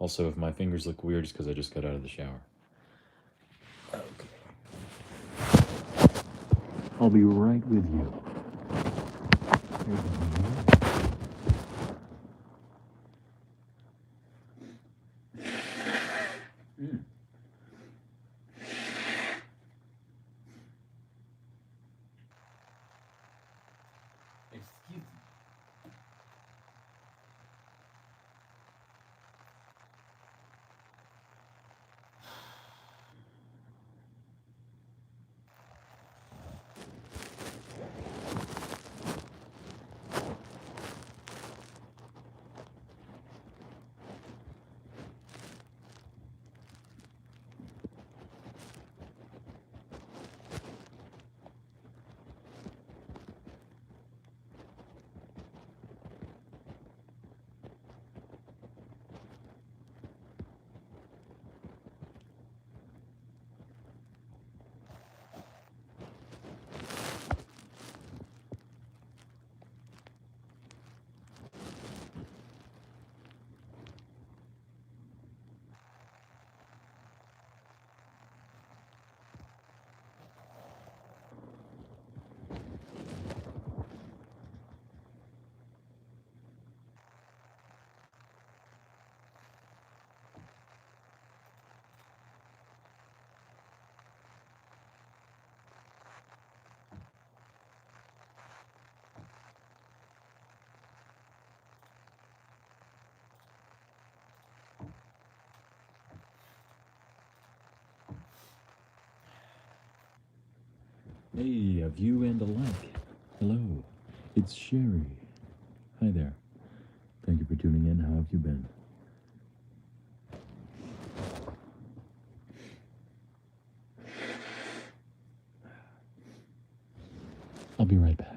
Also, if my fingers look weird, it's because I just got out of the shower. Okay. I'll be right with you. Excuse me. Hey, a view and a like. Hello, it's Sherry. Hi there. Thank you for tuning in. How have you been? I'll be right back.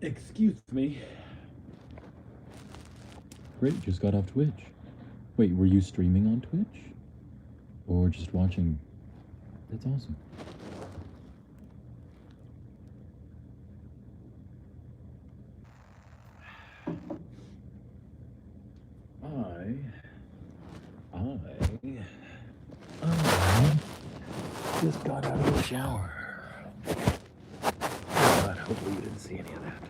Excuse me. Great, just got off Twitch. Wait, were you streaming on Twitch? Or just watching? That's awesome. I just got out of the shower. But hopefully you didn't see any of that.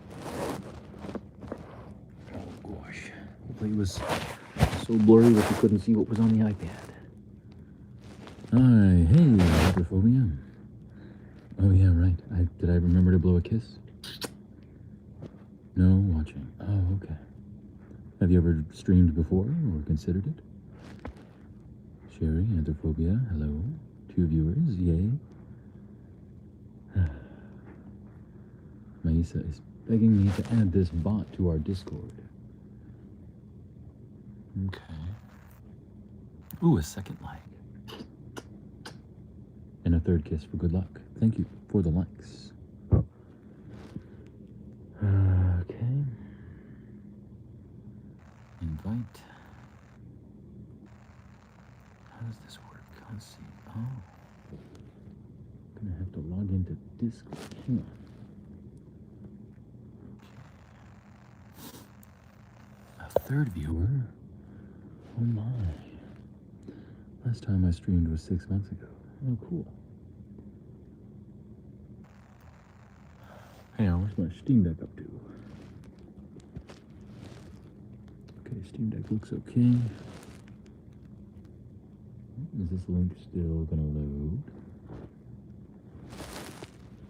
Oh gosh. Hopefully it was so blurry that you couldn't see what was on the iPad. Hi, hey, hydrophobia. Oh yeah, right. Did I remember to blow a kiss? No watching. Oh, okay. Have you ever streamed before or considered it? Sherry, Anthrophobia, hello. 2 viewers, yay. Maisa is begging me to add this bot to our Discord. Okay. Ooh, a second like. And a third kiss for good luck. Thank you for the likes. Okay. Invite. How does this work? Let's see. Oh. I'm gonna have to log into Discord. Hang on. Okay. A third viewer? Oh my. Last time I streamed was 6 months ago. Oh, cool. Hey, where's my Steam Deck up to? Okay, Steam Deck looks okay. Is this link still gonna load?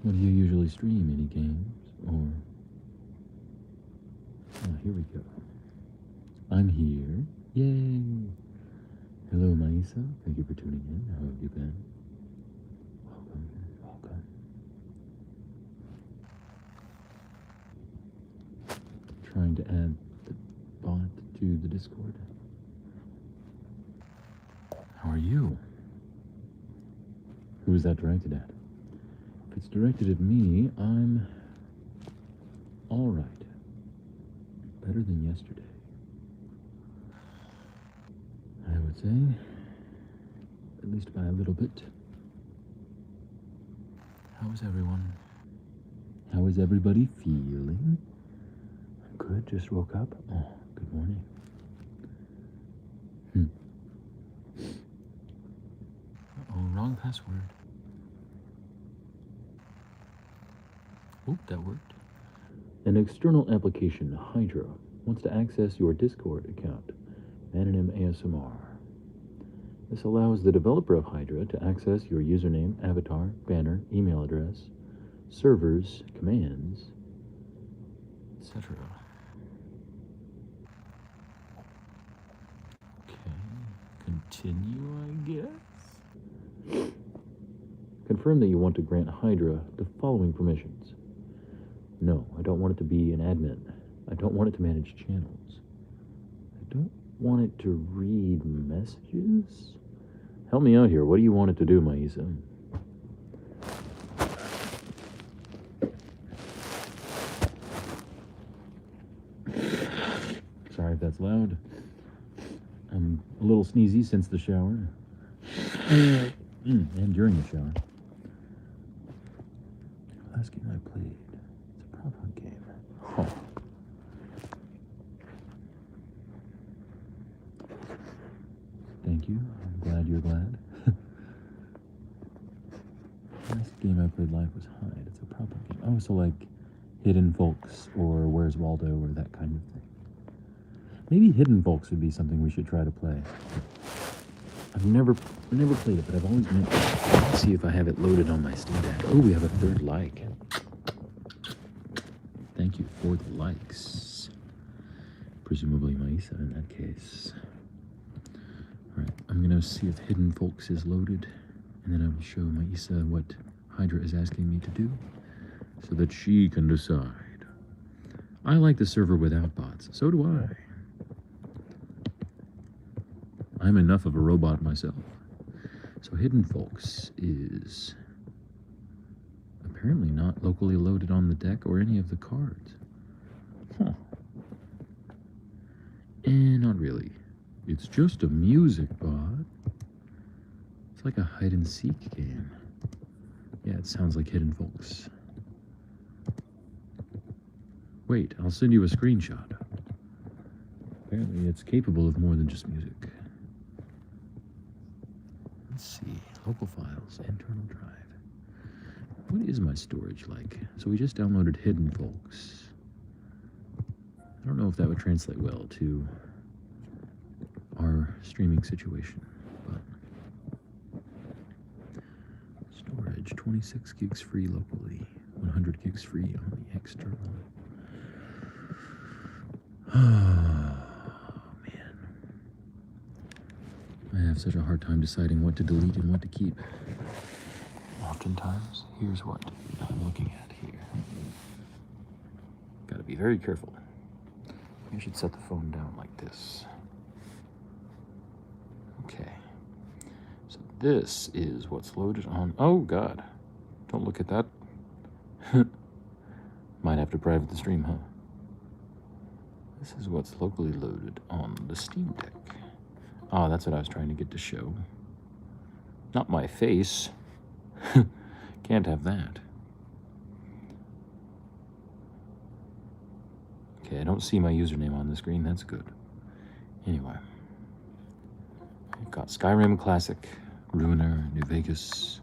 What do you usually stream? Any games? Or... Ah, here we go. I'm here. Yay! Hello, Maisa. Thank you for tuning in. How have you been? Welcome. trying to add the bot to the Discord. How are you? Who is that directed at? If it's directed at me, I'm all right. Better than yesterday, I would say. At least by a little bit. How is everyone? How is everybody feeling? Good, just woke up. Oh, good morning. Oh, wrong password. Oop, that worked. An external application, Hydra, wants to access your Discord account, Anonym ASMR. This allows the developer of Hydra to access your username, avatar, banner, email address, servers, commands, etc. Okay, continue, I guess. Confirm that you want to grant Hydra the following permissions. No, I don't want it to be an admin. I don't want it to manage channels. I don't want it to read messages. Help me out here. What do you want it to do, Maisa? Sorry if that's loud. I'm a little sneezy since the shower. And during the shower. Last game I played. It's a prop hunt game. Oh. Thank you. I'm glad you're glad. Last game I played live was Hide. It's a prop hunt game. Oh, so like Hidden Folks or Where's Waldo or that kind of thing. Maybe Hidden Folks would be something we should try to play. I've never played it, but I've always meant to. Let's see if I have it loaded on my Steam Deck. Oh, we have a third like. Thank you for the likes. Presumably Maisa in that case. Alright, I'm gonna see if Hidden Folks is loaded, and then I will show Maisa what Hydra is asking me to do, so that she can decide. I like the server without bots. So do I. I'm enough of a robot myself. So Hidden Folks is apparently not locally loaded on the deck or any of the cards. Huh. And not really. It's just a music bot. It's like a hide and seek game. Yeah, it sounds like Hidden Folks. Wait, I'll send you a screenshot. Apparently it's capable of more than just music. Let's see, local files, internal drive. What is my storage like? So we just downloaded Hidden Folks. I don't know if that would translate well to our streaming situation, but storage, 26 gigs free locally, 100 gigs free on the external. I have such a hard time deciding what to delete and what to keep. Oftentimes, here's what I'm looking at here. Gotta be very careful. I should set the phone down like this. Okay. So this is what's loaded on... Oh, God. Don't look at that. Might have to private the stream, huh? This is what's locally loaded on the Steam Deck. Oh, that's what I was trying to get to show. Not my face. Can't have that. Okay, I don't see my username on the screen. That's good. Anyway. I've got Skyrim Classic, Ruiner, New Vegas,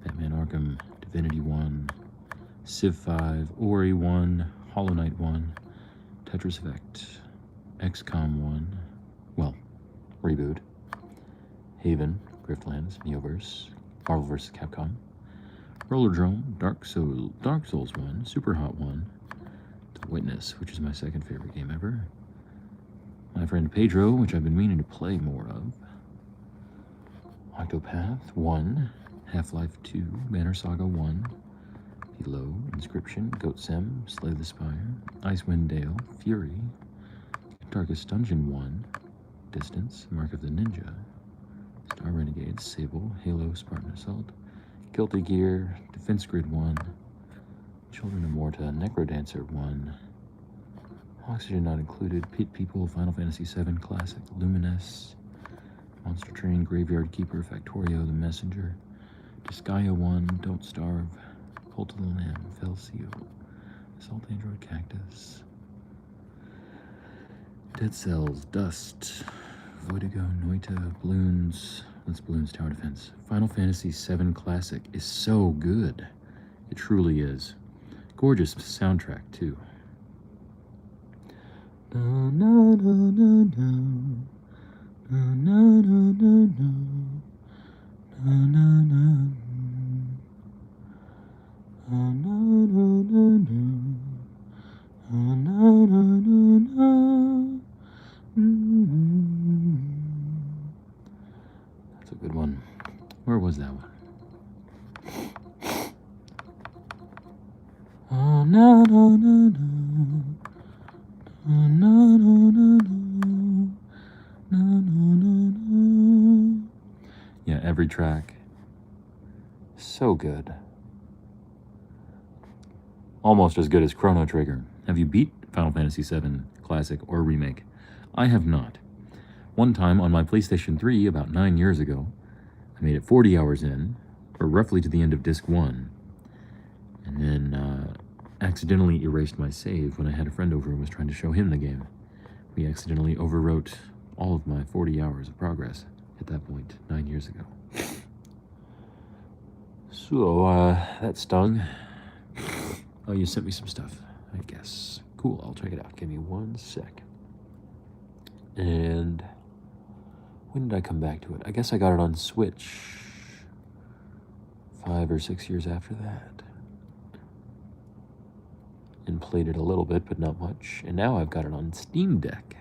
Batman Arkham, Divinity 1, Civ 5, Ori 1, Hollow Knight 1, Tetris Effect, XCOM 1, well, Reboot, Haven, Griftlands, Neoverse, Marvel vs. Capcom, Rollerdrome, Dark Souls 1, Super Hot 1, The Witness, which is my second favorite game ever, My Friend Pedro, which I've been meaning to play more of, Octopath 1, Half-Life 2, Banner Saga 1, Hilo, Inscription, Goat Sem, Slay the Spire, Icewind Dale, Fury, Darkest Dungeon 1, Distance, Mark of the Ninja, Star Renegades, Sable, Halo, Spartan Assault, Guilty Gear, Defense Grid 1, Children of Morta, Necrodancer 1, Oxygen Not Included, Pit People, Final Fantasy VII Classic, Luminous, Monster Train, Graveyard Keeper, Factorio, The Messenger, Disgaea 1, Don't Starve, Cult of the Lamb, Fell Seal, Assault Android Cactus, Dead Cells, Dust, Voidigo, Noita, Bloons, that's Bloons Tower Defense. Final Fantasy VII Classic is so good. It truly is. Gorgeous soundtrack, too. Na, na, na, na, na. Na, na, na, na, na. Na, na, na. Na, na, na, na, na. Na, na, na, na. That's a good one. Where was that one? Oh, na, na, na, na. Na, na, na, na, na. Na, na, na, na. Yeah, every track. So good. Almost as good as Chrono Trigger. Have you beat Final Fantasy VII Classic or Remake? I have not. One time on my PlayStation 3 about 9 years ago, I made it 40 hours in, or roughly to the end of Disc 1, and then accidentally erased my save when I had a friend over and was trying to show him the game. We accidentally overwrote all of my 40 hours of progress at that point, 9 years ago. So, that stung. Oh, you sent me some stuff, I guess. Cool, I'll check it out. Give me 1 sec. And when did I come back to it? I guess I got it on Switch 5 or 6 years after that. And played it a little bit, but not much. And now I've got it on Steam Deck.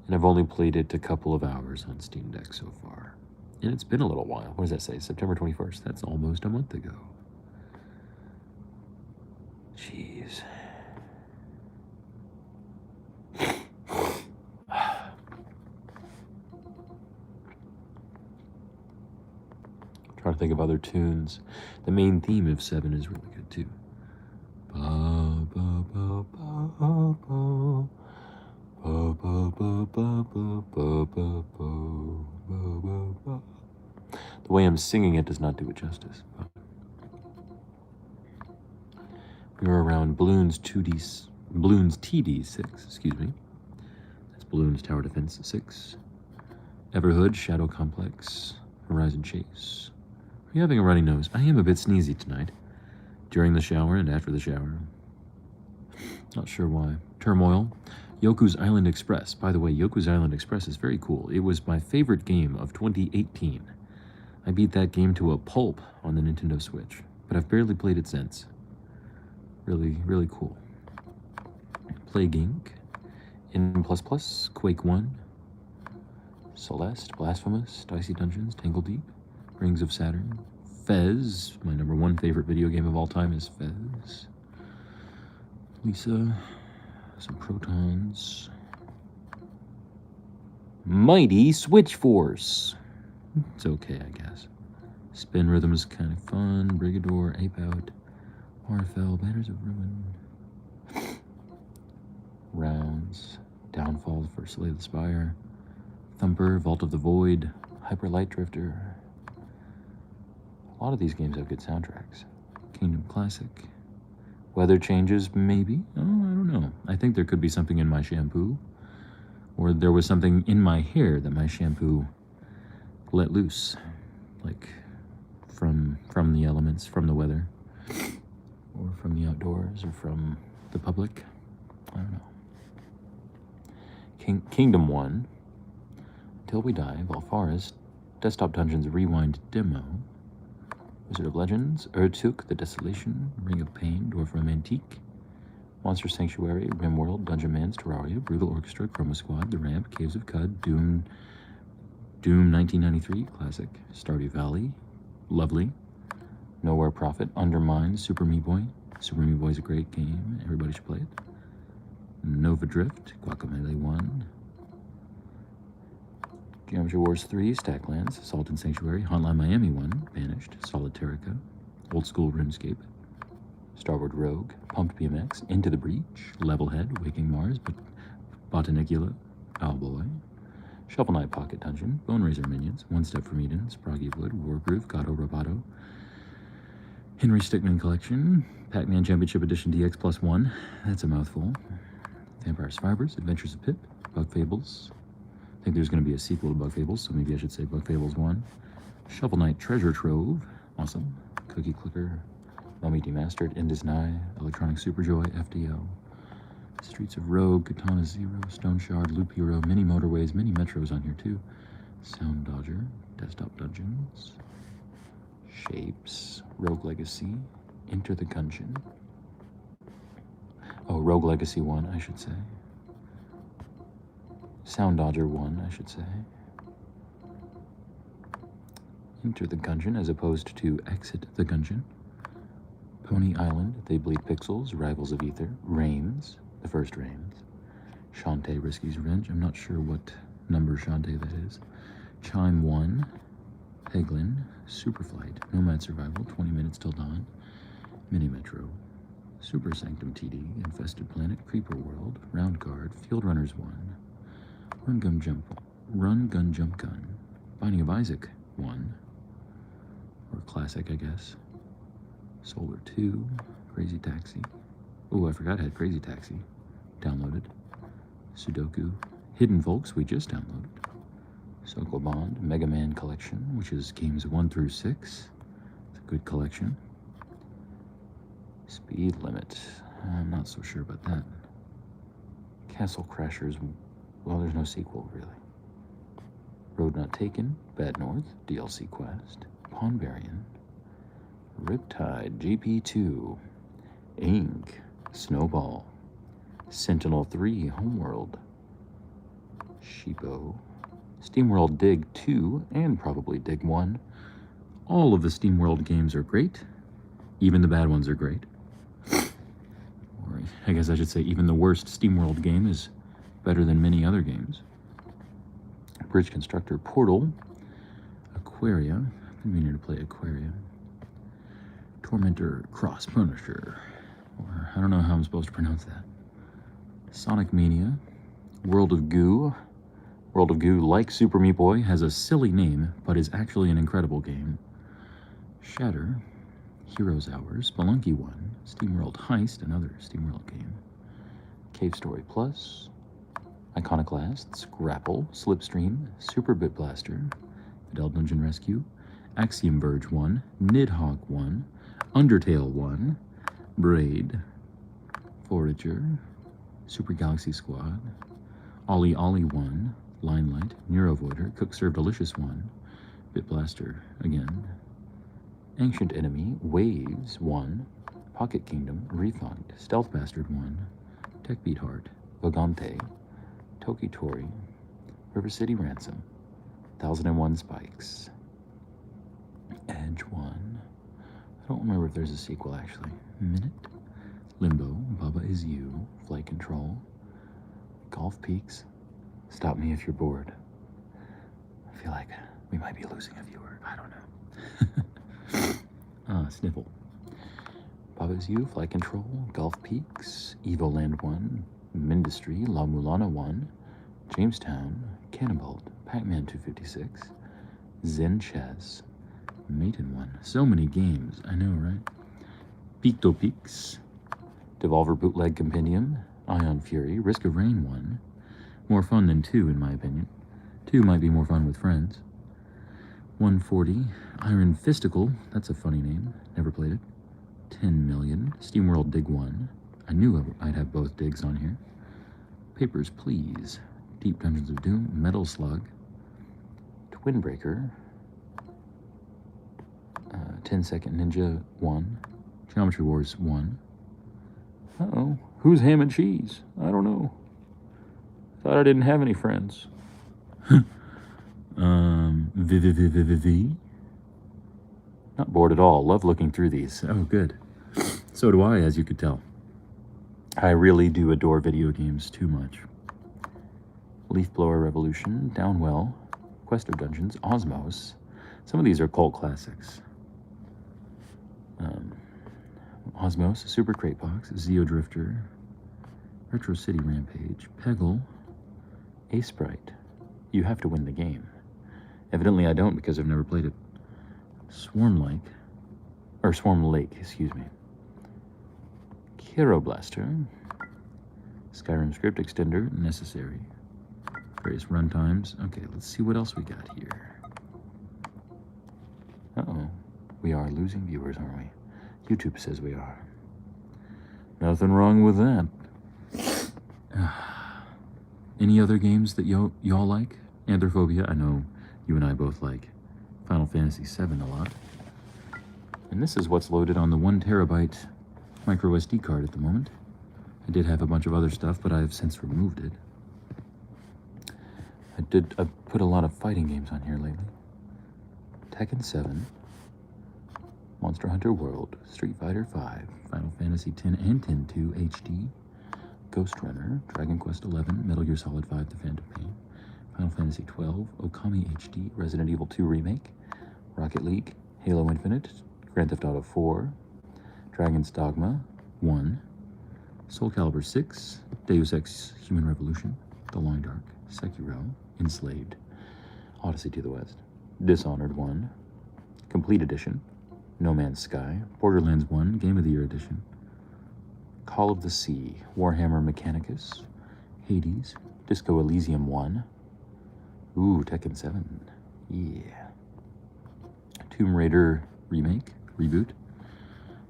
And I've only played it a couple of hours on Steam Deck so far. And it's been a little while. What does that say? September 21st. That's almost a month ago. Jeez. Trying to think of other tunes. The main theme of 7 is really good too. Ba, ba, ba, ba, ba, ba. Ba, ba, ba, ba, ba, ba, ba, ba, ba, ba. The way I'm singing it does not do it justice. But we were around Bloons TD6, excuse me. That's Bloons Tower Defense 6. Everhood, Shadow Complex, Horizon Chase. Are you having a runny nose? I am a bit sneezy tonight. During the shower and after the shower. Not sure why. Turmoil. Yoku's Island Express. By the way, Yoku's Island Express is very cool. It was my favorite game of 2018. I beat that game to a pulp on the Nintendo Switch, but I've barely played it since. Really, really cool. Plague Inc. N++, Quake 1, Celeste, Blasphemous, Dicey Dungeons, Tangle Deep, Rings of Saturn, Fez. My number 1 favorite video game of all time is Fez. Lisa, some Protons. Mighty Switch Force. It's okay, I guess. Spin Rhythm is kind of fun. Brigador, Ape Out, Orfel, Banners of Ruin. Rounds, Downfall for Slay the Spire, Thumper, Vault of the Void, Hyper Light Drifter. A lot of these games have good soundtracks. Kingdom Classic. Weather Changes, maybe? Oh, I don't know. I think there could be something in my shampoo. Or there was something in my hair that my shampoo let loose. Like from the elements, from the weather. Or from the outdoors, or from the public. I don't know. Kingdom 1. Until We Die, Valfaris, Desktop Dungeons Rewind Demo, Wizard of Legends, Erdtuk, The Desolation, Ring of Pain, Dwarf Romantique, Monster Sanctuary, Rimworld, Dungeon Man's Terraria, Brutal Orchestra, Chroma Squad, The Ramp, Caves of Cud, Doom 1993, Classic, Stardew Valley, Lovely, Nowhere Profit, Undermine, Super Meat Boy. Super Meat Boy is a great game. Everybody should play it. Nova Drift, Guacamelee 1. Geometry Wars 3, Stacklands, Salt and Sanctuary. Hotline Miami 1, Banished, Solitarica. Old School RuneScape. Starboard Rogue, Pumped BMX, Into the Breach, Levelhead, Waking Mars, Botanicula, Owlboy. Shovel Knight Pocket Dungeon, Bone Razor Minions, One Step from Eden, Sproggy Wood, Wargroove, Gato Roboto, Henry Stickmin Collection, Pac-Man Championship Edition DX Plus 1, that's a mouthful. Vampire Survivors, Adventures of Pip, Bug Fables. I think there's going to be a sequel to Bug Fables, so maybe I should say Bug Fables 1. Shovel Knight Treasure Trove, awesome. Cookie Clicker, Mummy Demastered, Indus Nye, Electronic Superjoy, FDO. Streets of Rogue, Katana Zero, Stone Shard, Loop Hero, Mini Motorways, Mini Metros on here too. Sound Dodger, Desktop Dungeons, Shapes, Rogue Legacy, Enter the Gungeon. Oh, Rogue Legacy 1, I should say. Sound Dodger 1, I should say. Enter the Gungeon as opposed to Exit the Gungeon. Pony Island, They Bleed Pixels, Rivals of Ether, Reigns, the first Reigns. Shantae, Risky's Revenge, I'm not sure what number Shantae that is. Chime 1, Peglin, Superflight, Nomad Survival, 20 Minutes Till Dawn, Mini Metro, Super Sanctum TD, Infested Planet, Creeper World, Round Guard, Field Runners 1, Run Gun Jump Gun, Binding of Isaac 1, or Classic, I guess. Solar 2, Crazy Taxi. Oh, I forgot I had Crazy Taxi. Downloaded. Sudoku. Hidden Folks, we just downloaded. Soko Bond, Mega Man Collection, which is games 1 through 6. It's a good collection. Speed Limit. I'm not so sure about that. Castle Crashers. Well, there's no sequel, really. Road Not Taken, Bad North, DLC Quest, Pawnbarian, Riptide, GP2, Ink, Snowball, Sentinel 3, Homeworld, Sheepo, SteamWorld Dig 2, and probably Dig 1. All of the SteamWorld games are great. Even the bad ones are great. Or I guess I should say even the worst SteamWorld game is better than many other games. Bridge Constructor, Portal, Aquaria. I've been meaning to play Aquaria. Tormentor, Cross Punisher, or I don't know how I'm supposed to pronounce that. Sonic Mania, World of Goo. World of Goo, like Super Meat Boy, has a silly name, but is actually an incredible game. Shatter, Heroes Hour, Spelunky 1, SteamWorld Heist, another SteamWorld game. Cave Story Plus, Iconoclasts, Grapple, Slipstream, Super Bit Blaster, Fidel Dungeon Rescue, Axiom Verge 1, Nidhogg 1, Undertale 1, Braid, Forager, Super Galaxy Squad, Ollie Ollie 1, Limelight, Neurovoider, Cook Serve Delicious 1, Bit Blaster again, Ancient Enemy, Waves 1, Pocket Kingdom, Refund, Stealth Bastard 1, Tech Beat Heart, Vagante, Toki Tori, River City Ransom, 1001 Spikes, Edge 1. I don't remember if there's a sequel actually. Minute, Limbo, Bubba Is You, Flight Control, Golf Peaks, Stop Me If You're Bored. I feel like we might be losing a viewer. I don't know. Sniffle. Bubba Is You, Flight Control, Golf Peaks, Evoland 1, Mindustry, La Mulana 1, Jamestown, Cannonball, Pac-Man 256, Zen Chess, Maiden 1. So many games, I know, right? Picto Peaks, Devolver Bootleg Compendium, Ion Fury, Risk of Rain 1. More fun than 2, in my opinion. 2 might be more fun with friends. 140, Iron Fisticle, that's a funny name, never played it. 10 million, SteamWorld Dig 1. I knew I'd have both digs on here. Papers, Please, Deep Dungeons of Doom, Metal Slug, Twin Breaker, 10 Second Ninja 1, Geometry Wars 1. Uh-oh, who's Ham and Cheese? I don't know. Thought I didn't have any friends. Not bored at all. Love looking through these. Oh, good. So do I, as you could tell. I really do adore video games too much. Leaf Blower Revolution, Downwell, Quest of Dungeons, Osmos. Some of these are cult classics. Osmos, Super Crate Box, Zeo Drifter, Retro City Rampage, Peggle, A Sprite. You have to win the game. Evidently I don't because I've never played it. Swarm Lake, excuse me. Kero Blaster, Skyrim Script Extender, necessary. Various runtimes. Okay, let's see what else we got here. Uh-oh. We are losing viewers, aren't we? YouTube says we are. Nothing wrong with that. Any other games that y'all like? Anthrophobia, I know you and I both like Final Fantasy VII a lot. And this is what's loaded on the 1 terabyte micro SD card at the moment. I did have a bunch of other stuff, but I've since removed it. I've put a lot of fighting games on here lately. Tekken 7, Monster Hunter World, Street Fighter V, Final Fantasy X and X-2 HD, Ghost Runner, Dragon Quest XI, Metal Gear Solid V: The Phantom Pain, Final Fantasy XII, Okami HD, Resident Evil 2 Remake, Rocket League, Halo Infinite, Grand Theft Auto 4, Dragon's Dogma 1, Soul Calibur 6, Deus Ex Human Revolution, The Long Dark, Sekiro, Enslaved, Odyssey to the West, Dishonored 1, Complete Edition, No Man's Sky, Borderlands 1, Game of the Year Edition, Call of the Sea, Warhammer Mechanicus, Hades, Disco Elysium 1, ooh, Tekken 7, yeah, Tomb Raider Remake, Reboot,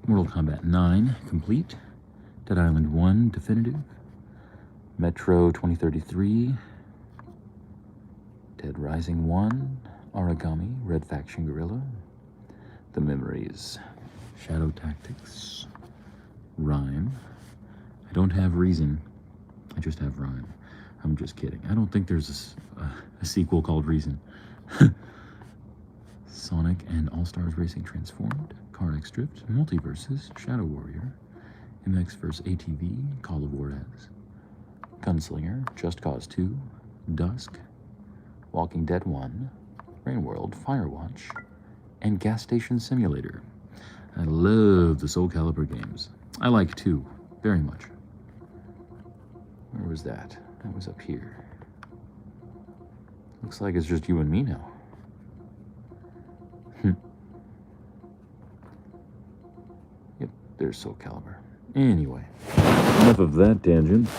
Mortal Kombat 9, Complete, Dead Island 1, Definitive, Metro 2033, Dead Rising 1, Origami, Red Faction Guerrilla, The Memories, Shadow Tactics, Rhyme. I don't have Reason, I just have Rhyme. I'm just kidding. I don't think there's a sequel called Reason. Sonic and All-Stars Racing Transformed, Car X Drift, Multiverses, Shadow Warrior, MX vs. ATV, Call of Juarez, Gunslinger, Just Cause 2, Dusk, Walking Dead 1, Rain World, Firewatch, and Gas Station Simulator. I love the Soul Calibur games. I like 2 very much. Where was that? That was up here. Looks like it's just you and me now. Yep, there's Soul Calibur. Anyway, enough of that tangent.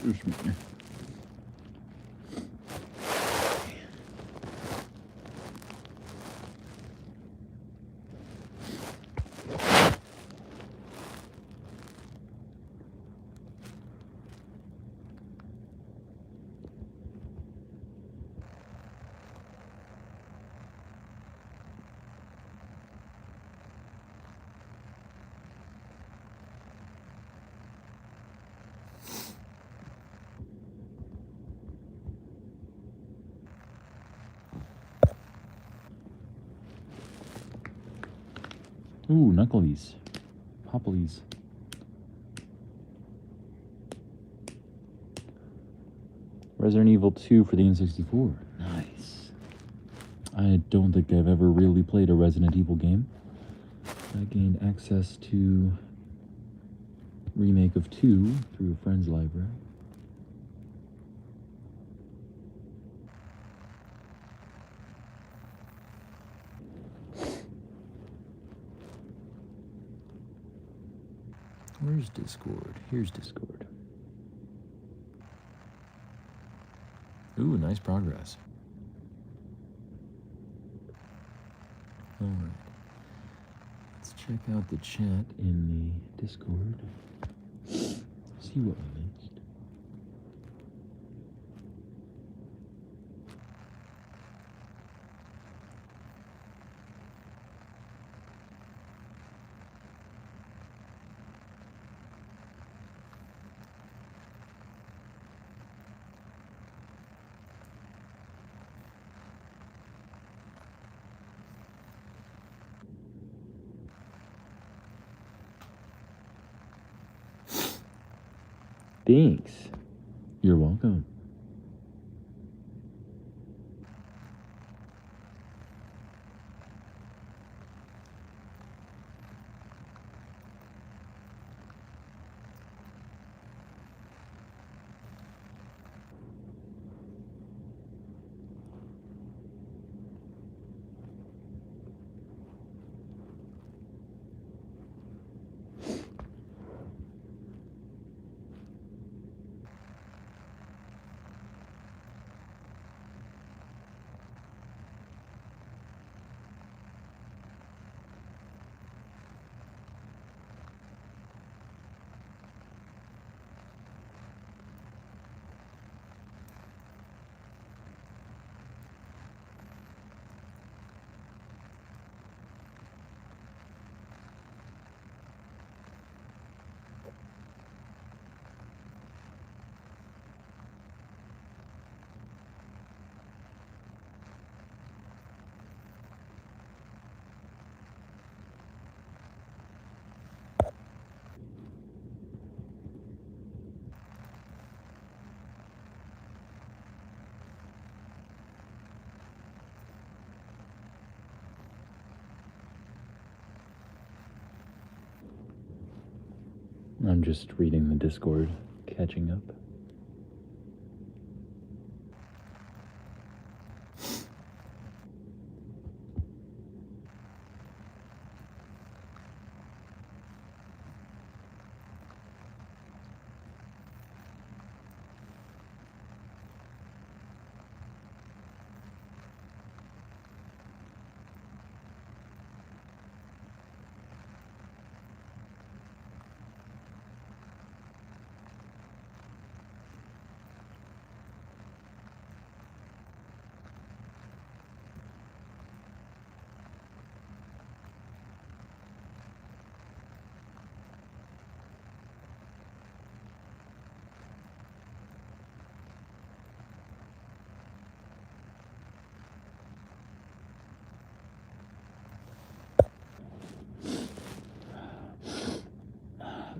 Excuse me. Ooh, Knucklies. Popplies. Resident Evil 2 for the N64. Nice. I don't think I've ever really played a Resident Evil game. I gained access to remake of 2 through a friend's library. Where's Discord? Here's Discord. Ooh, nice progress. All right. Let's check out the chat in the Discord. See what we missed. Thanks. You're welcome. I'm just reading the Discord, catching up.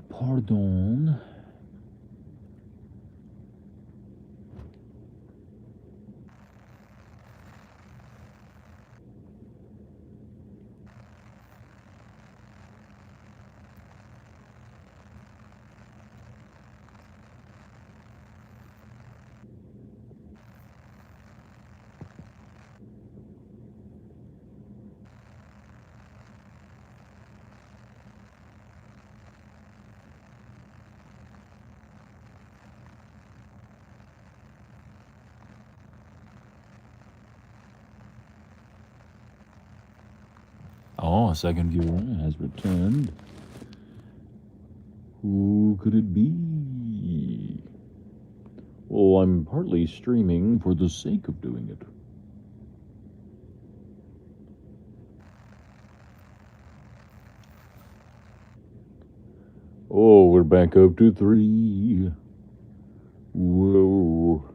Pardon. Oh, a second viewer has returned. Who could it be? Well, I'm partly streaming for the sake of doing it. Oh, we're back up to 3. Whoa.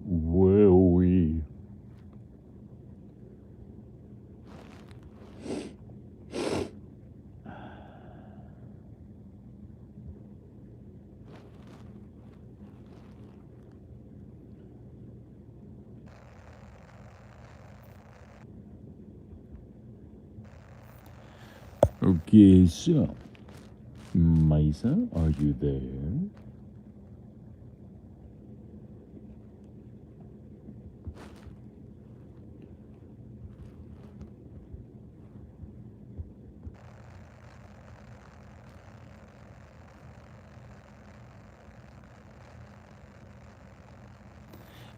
Whoa-wee. Okay, so, Maisa, are you there?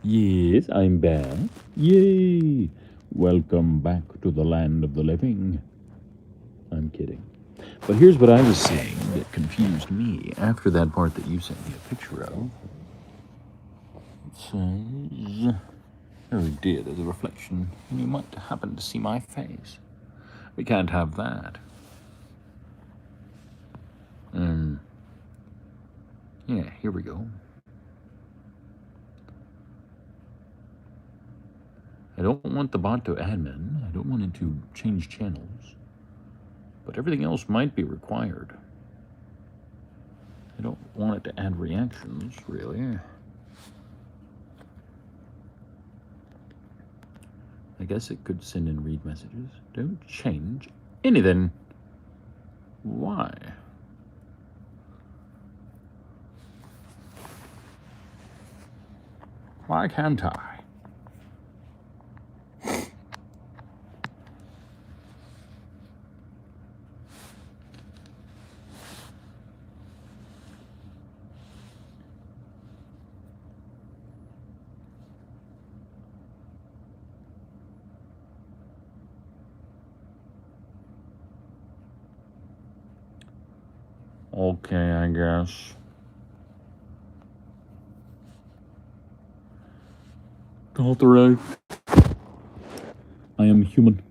Yes, I'm back. Yay! Welcome back to the land of the living. I'm kidding. But here's what I was saying that confused me after that part that you sent me a picture of. It says, oh dear, there's a reflection, and you might happen to see my face. We can't have that. Yeah, here we go. I don't want the bot to admin. I don't want it to change channels. But everything else might be required. I don't want it to add reactions, really. I guess it could send and read messages. Don't change anything. Why? Why can't I? Okay, I guess. Authorized. I am human.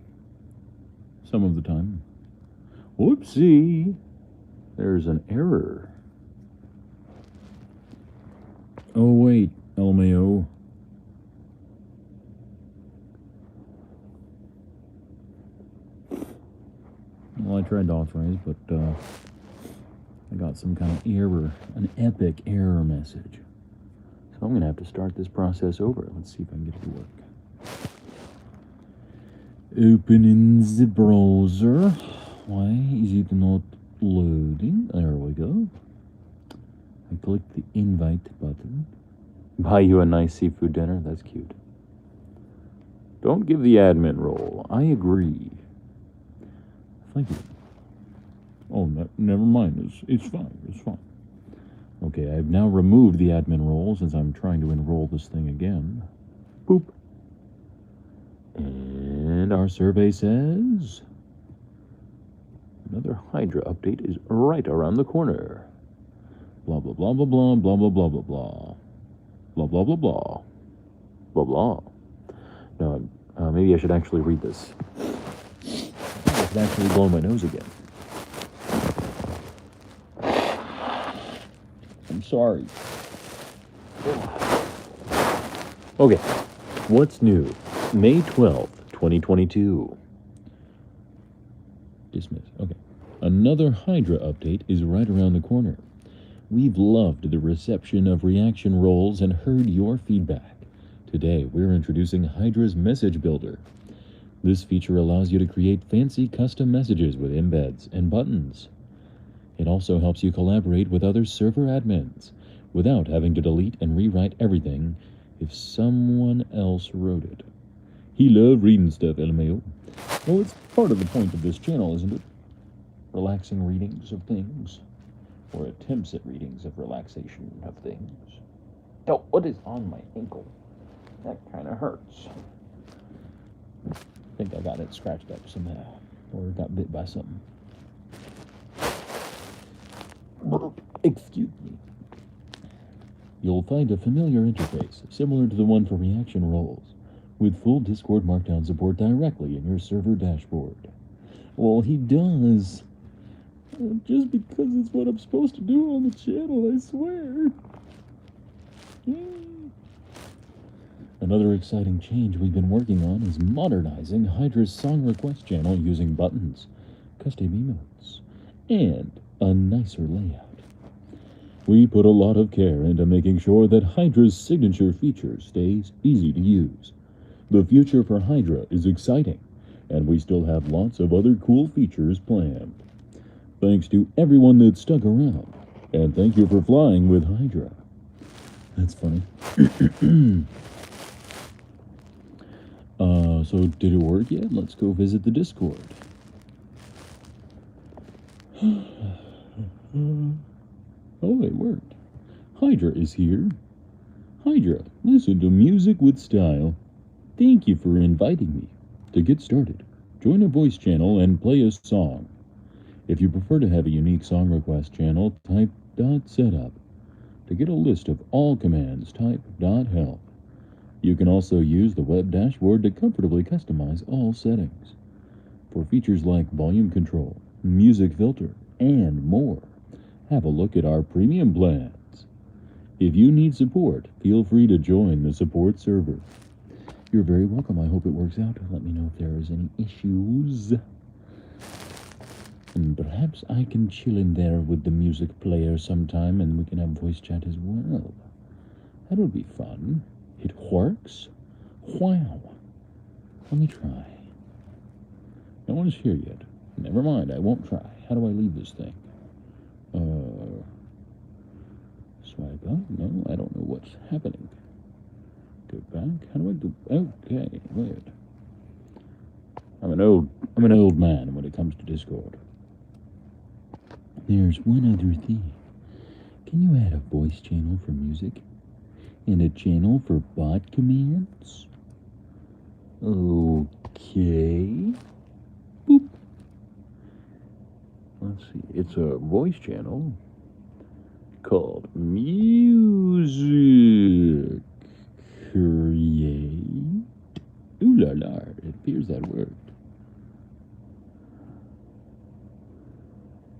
Some of the time. Whoopsie. There's an error. Oh, wait, LMAO. Well, I tried to authorize, but I got some kind of error, an epic error message. So I'm going to have to start this process over. Let's see if I can get it to work. Opening the browser. Why is it not loading? There we go. I click the invite button. Buy you a nice seafood dinner? That's cute. Don't give the admin role. I agree. Thank you. Oh, never mind. It's fine. It's fine. Okay, I've now removed the admin role since I'm trying to enroll this thing again. Boop. And our survey says another Hydra update is right around the corner. Blah, blah, blah, blah, blah, blah, blah, blah, blah, blah. Blah, blah, blah, blah. Blah, blah. No, maybe I should actually read this. I should actually blow my nose again. I'm sorry. Okay, what's new? May 12th, 2022. Dismiss. Okay. Another Hydra update is right around the corner. We've loved the reception of reaction roles and heard your feedback. Today, we're introducing Hydra's Message Builder. This feature allows you to create fancy custom messages with embeds and buttons. It also helps you collaborate with other server admins without having to delete and rewrite everything if someone else wrote it. He loved reading stuff, LMAO. Well, it's part of the point of this channel, isn't it? Relaxing readings of things. Or attempts at readings of relaxation of things. Oh, what is on my ankle? That kind of hurts. I think I got it scratched up somehow. Or got bit by something. Excuse me. You'll find a familiar interface, similar to the one for reaction roles, with full Discord Markdown support directly in your server dashboard. Well, he does. Just because it's what I'm supposed to do on the channel, I swear. Another exciting change we've been working on is modernizing Hydra's song request channel using buttons, custom emotes, and a nicer layout. We put a lot of care into making sure that Hydra's signature feature stays easy to use. The future for Hydra is exciting, and we still have lots of other cool features planned. Thanks to everyone that stuck around, and thank you for flying with Hydra. That's funny. So did it work yet? Let's go visit the Discord. Oh, it worked. Hydra is here. Hydra, listen to music with style. Thank you for inviting me. To get started, join a voice channel and play a song. If you prefer to have a unique song request channel, type .setup. To get a list of all commands, type .help. You can also use the web dashboard to comfortably customize all settings. For features like volume control, music filter, and more, have a look at our premium plans. If you need support, feel free to join the support server. You're very welcome. I hope it works out. Let me know if there is any issues. And perhaps I can chill in there with the music player sometime and we can have voice chat as well. That would be fun. It works? Wow. Let me try. No one's here yet. Never mind, I won't try. How do I leave this thing? Swipe up? No, I don't know what's happening. Go back? How do I do? Okay, weird. I'm an old man when it comes to Discord. There's one other thing. Can you add a voice channel for music? And a channel for bot commands? Okay. Boop. Let's see. It's a voice channel called Music Create. Ooh la la. It appears that worked.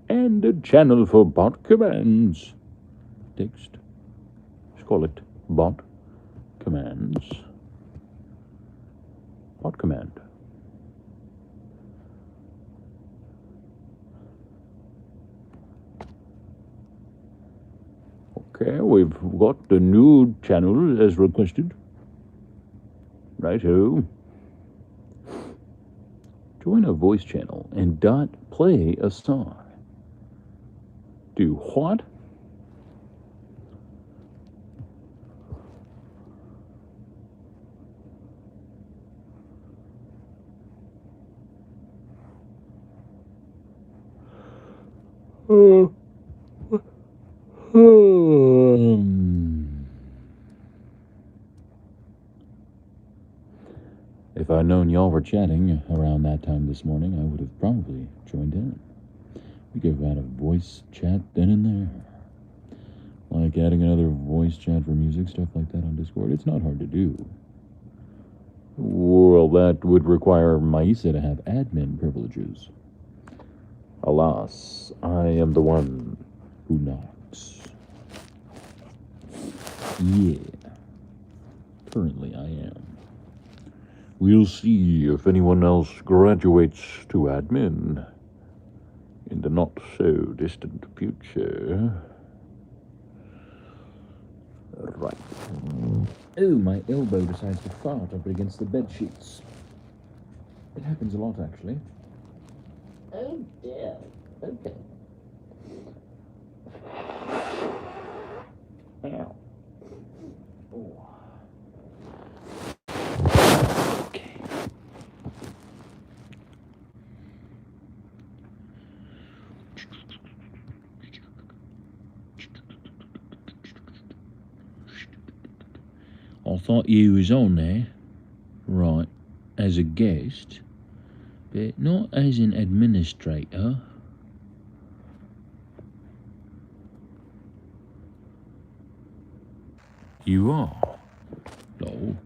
And a channel for bot commands. Text. Let's call it bot commands. Bot command. Okay, we've got the new channel as requested. Righto. Join a voice channel and play a song. Do what? If I'd known y'all were chatting around that time this morning, I would have probably joined in. We could have had a voice chat then and there. Like adding another voice chat for music, stuff like that on Discord. It's not hard to do. Well, that would require Maisa to have admin privileges. Alas, I am the one who knocks. Yeah. Currently, I am. We'll see if anyone else graduates to admin in the not-so-distant future. Right. Oh, my elbow decides to fart up against the bed sheets. It happens a lot, actually. Oh, dear. Okay. Ow. Oh. Okay. I thought you was on there, right, as a guest, but not as an administrator. You are? No.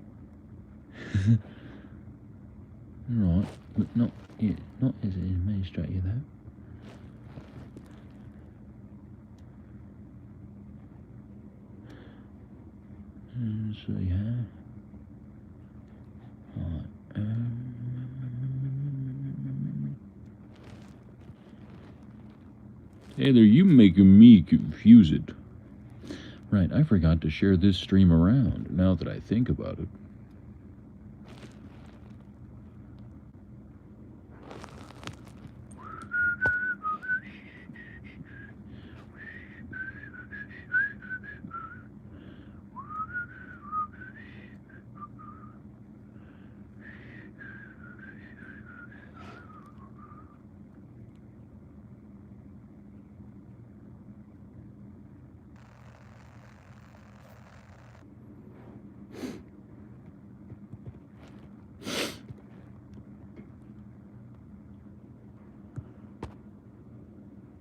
Right, but not as an administrator, though. So, yeah. Right, Heather, you making me confused. Right, I forgot to share this stream around, now that I think about it.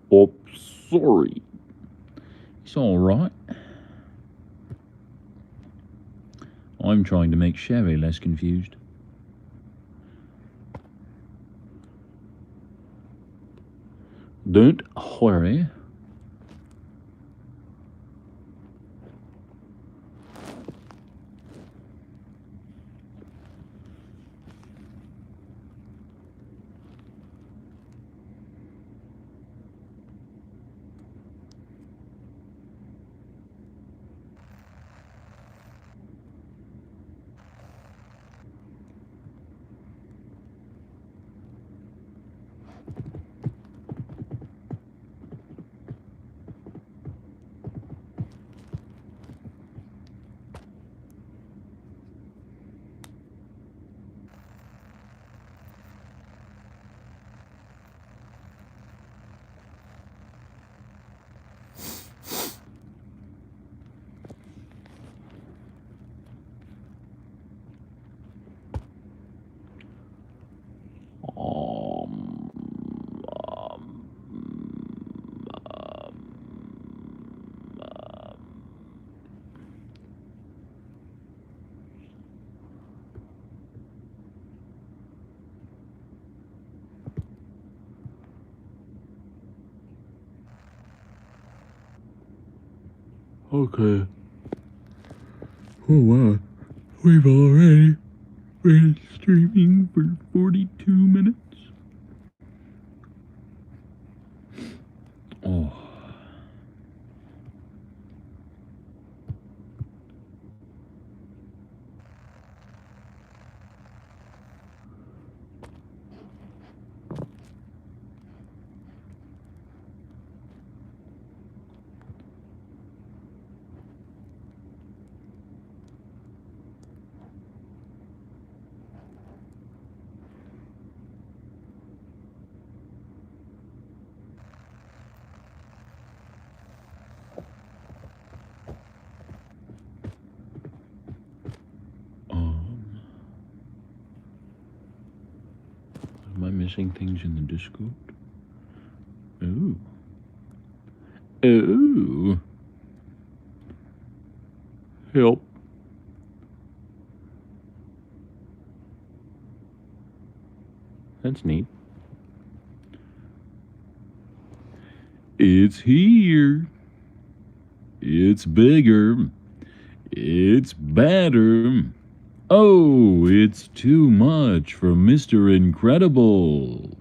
Oh, sorry. It's all right. I'm trying to make Sherry less confused. Don't worry. Okay. Oh wow. We've already been streaming for 42 minutes. Oh. Am I missing things in the Discord? Ooh. Ooh. Help. That's neat. It's here. It's bigger. It's better. Oh, it's too much for Mr. Incredible.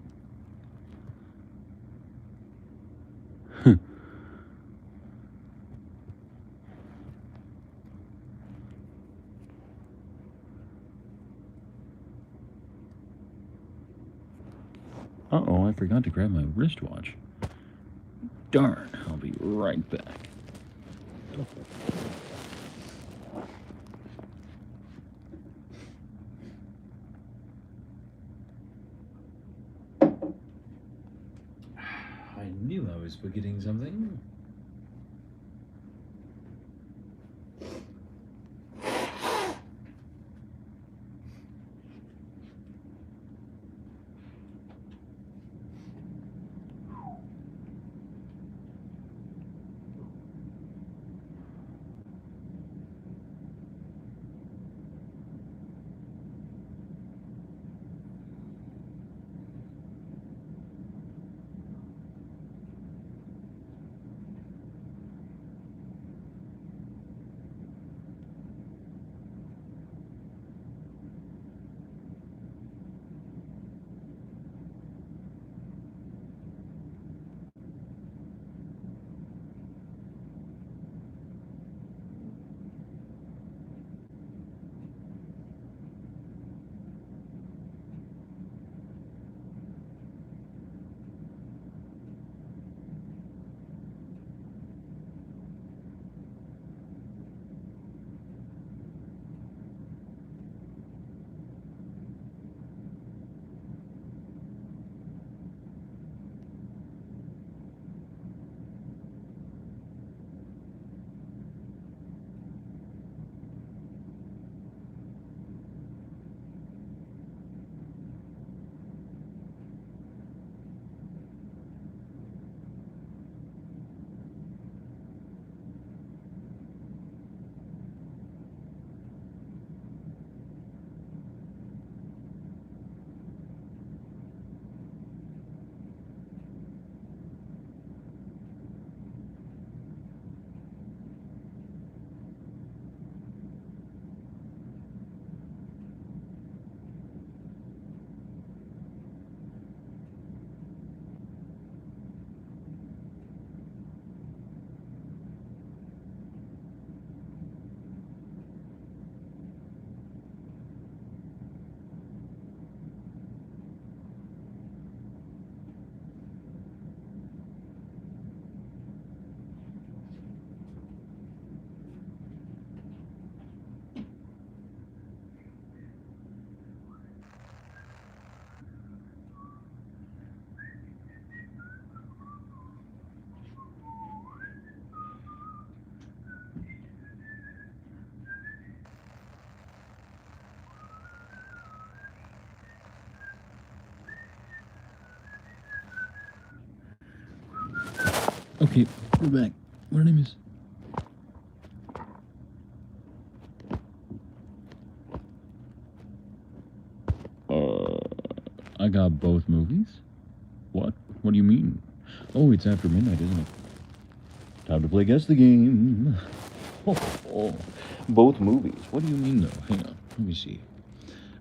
Uh-oh, I forgot to grab my wristwatch. Darn, I'll be right back. I knew I was forgetting something. Okay, we're back. What name is? I got both movies. What? What do you mean? Oh, it's after midnight, isn't it? Time to play Guess the Game. Oh. Both movies. What do you mean, though? Hang on. Let me see.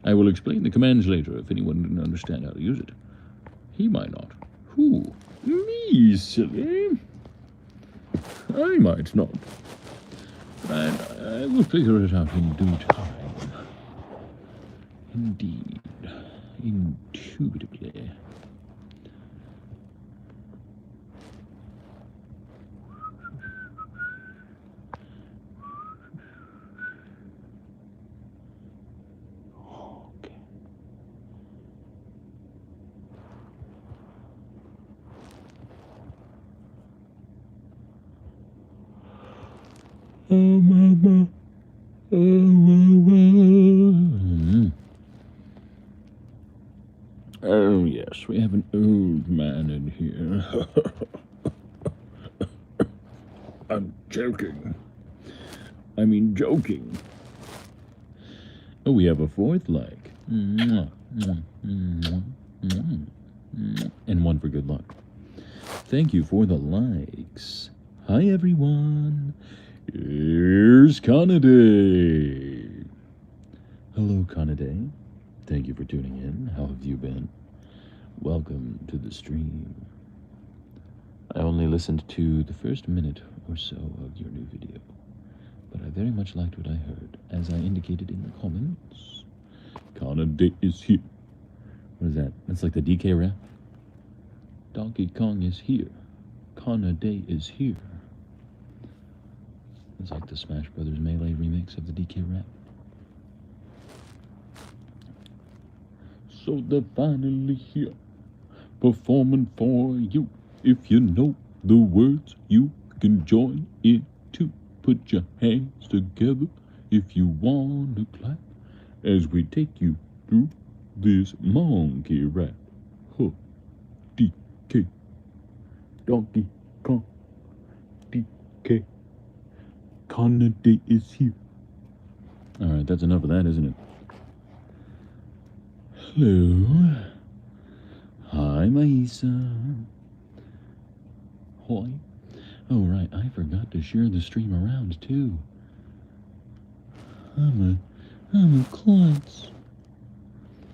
I will explain the commands later if anyone didn't understand how to use it. He might not. Who? Me, silly. I might not. But I will figure it out in due time. Indeed. Intuitively. Okay. Oh, mama. Oh, mama. Oh, yes, we have an old man in here. I'm joking. I mean, joking. Oh, we have a fourth like. And one for good luck. Thank you for the likes. Hi, everyone. Here's Kanaday. Hello, Kanaday. Thank you for tuning in. How have you been? Welcome to the stream. I only listened to the first minute or so of your new video, but I very much liked what I heard, as I indicated in the comments. Kanaday is here. What is that? That's like the DK rap. Donkey Kong is here. Kanaday is here. It's like the Smash Brothers Melee remix of the DK rap. So they're finally here, performing for you. If you know the words, you can join in too. Put your hands together if you want to clap as we take you through this monkey rap. Huh. DK. Donkey Kong. DK. Kanaday is here. Alright, that's enough of that, isn't it? Hello. Hi, Maisa. Hoi. Oh, right, I forgot to share the stream around, too. I'm a klutz.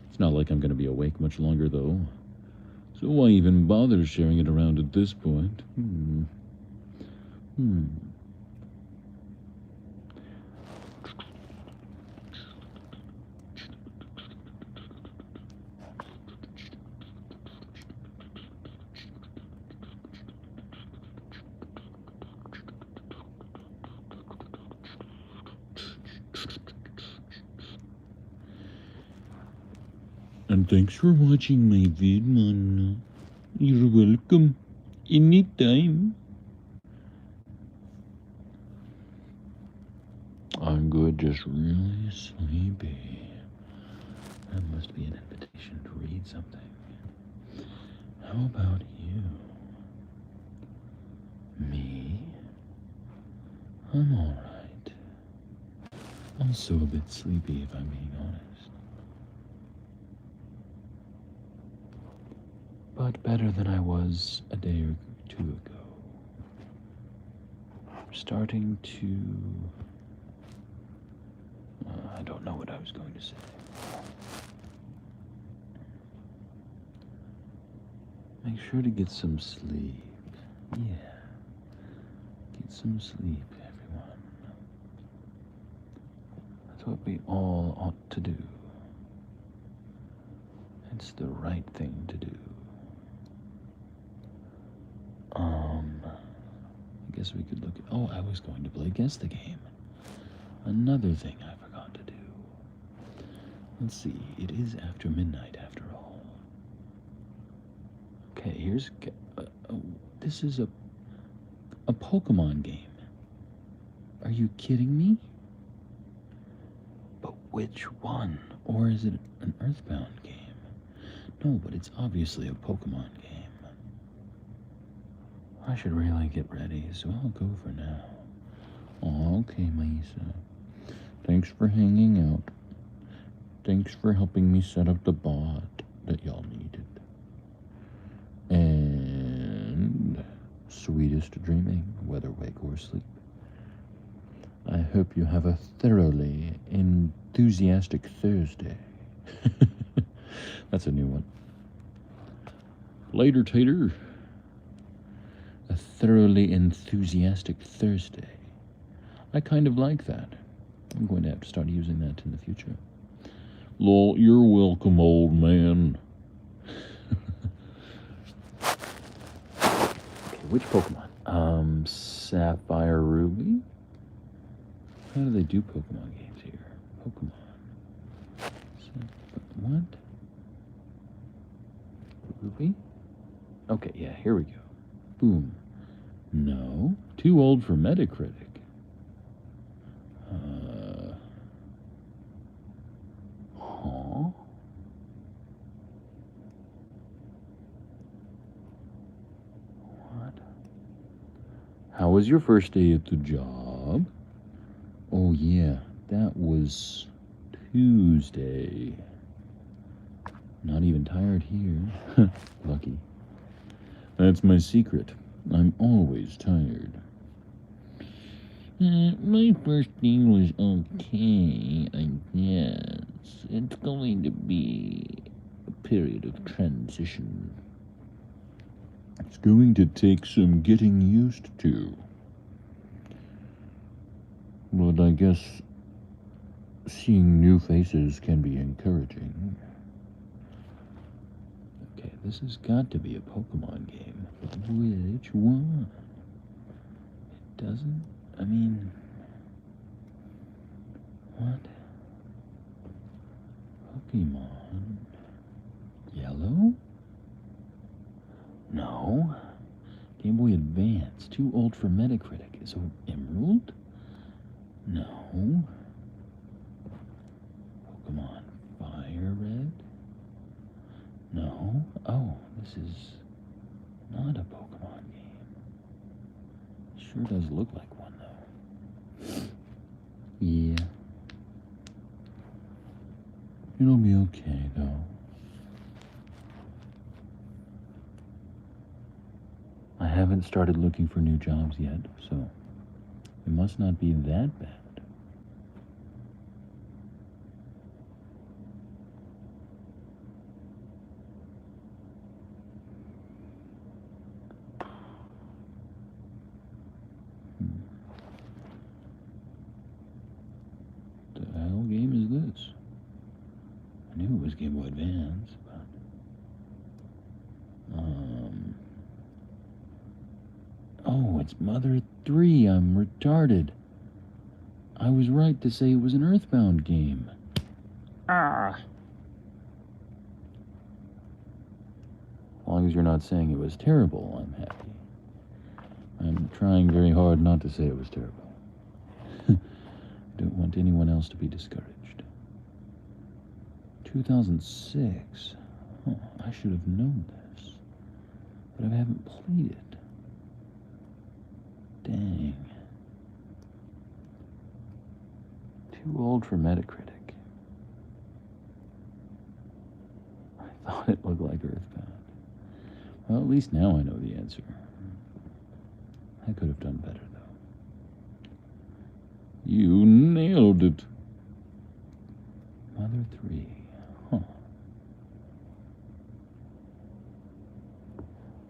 It's not like I'm going to be awake much longer, though. So why even bother sharing it around at this point? And thanks for watching my vid, man. You're welcome. Anytime. I'm good, just really sleepy. That must be an invitation to read something. How about you? Me? I'm alright. Also a bit sleepy, if I'm being honest. But better than I was a day or two ago. I'm starting to... I don't know what I was going to say. Make sure to get some sleep. Yeah. Get some sleep, everyone. That's what we all ought to do. It's the right thing to do. I guess we could look at... Oh, I was going to play Guess the Game. Another thing I forgot to do. Let's see. It is after midnight, after all. Okay, here's... this is a Pokemon game. Are you kidding me? But which one? Or is it an Earthbound game? No, but it's obviously a Pokemon game. I should really get ready, so I'll go for now. Oh, okay, Maisa. Thanks for hanging out. Thanks for helping me set up the bot that y'all needed. And sweetest dreaming, whether wake or sleep. I hope you have a thoroughly enthusiastic Thursday. That's a new one. Later, Tater. A thoroughly enthusiastic Thursday. I kind of like that. I'm going to have to start using that in the future. Lol, you're welcome, old man. Okay, which Pokemon? Sapphire Ruby? How do they do Pokemon games here? Pokemon. What? Ruby? Okay, yeah, here we go. Boom. No. Too old for Metacritic. Huh? What? How was your first day at the job? Oh, yeah, that was Tuesday. Not even tired here. Lucky. That's my secret. I'm always tired. My first day was okay, I guess. It's going to be a period of transition. It's going to take some getting used to. But I guess seeing new faces can be encouraging. Okay, this has got to be a Pokemon game. But which one? It doesn't... I mean... What? Pokemon... Yellow? No. Game Boy Advance. Too old for Metacritic. So, Emerald? No. Pokemon Fire Red? No. Oh, this is not a Pokemon game. Sure does look like one, though. Yeah. It'll be okay, though. I haven't started looking for new jobs yet, so it must not be that bad. The hell game is this? I knew it was Game Boy Advance, but... Oh, it's Mother 3. I'm retarded. I was right to say it was an Earthbound game. As long as you're not saying it was terrible, I'm happy. I'm trying very hard not to say it was terrible. I don't want anyone else to be discouraged. 2006. Oh, I should have known this. But I haven't played it. Dang. Too old for Metacritic. I thought it looked like Earthbound. Well, at least now I know the answer. I could have done better, though. You nailed it. Mother 3. Huh.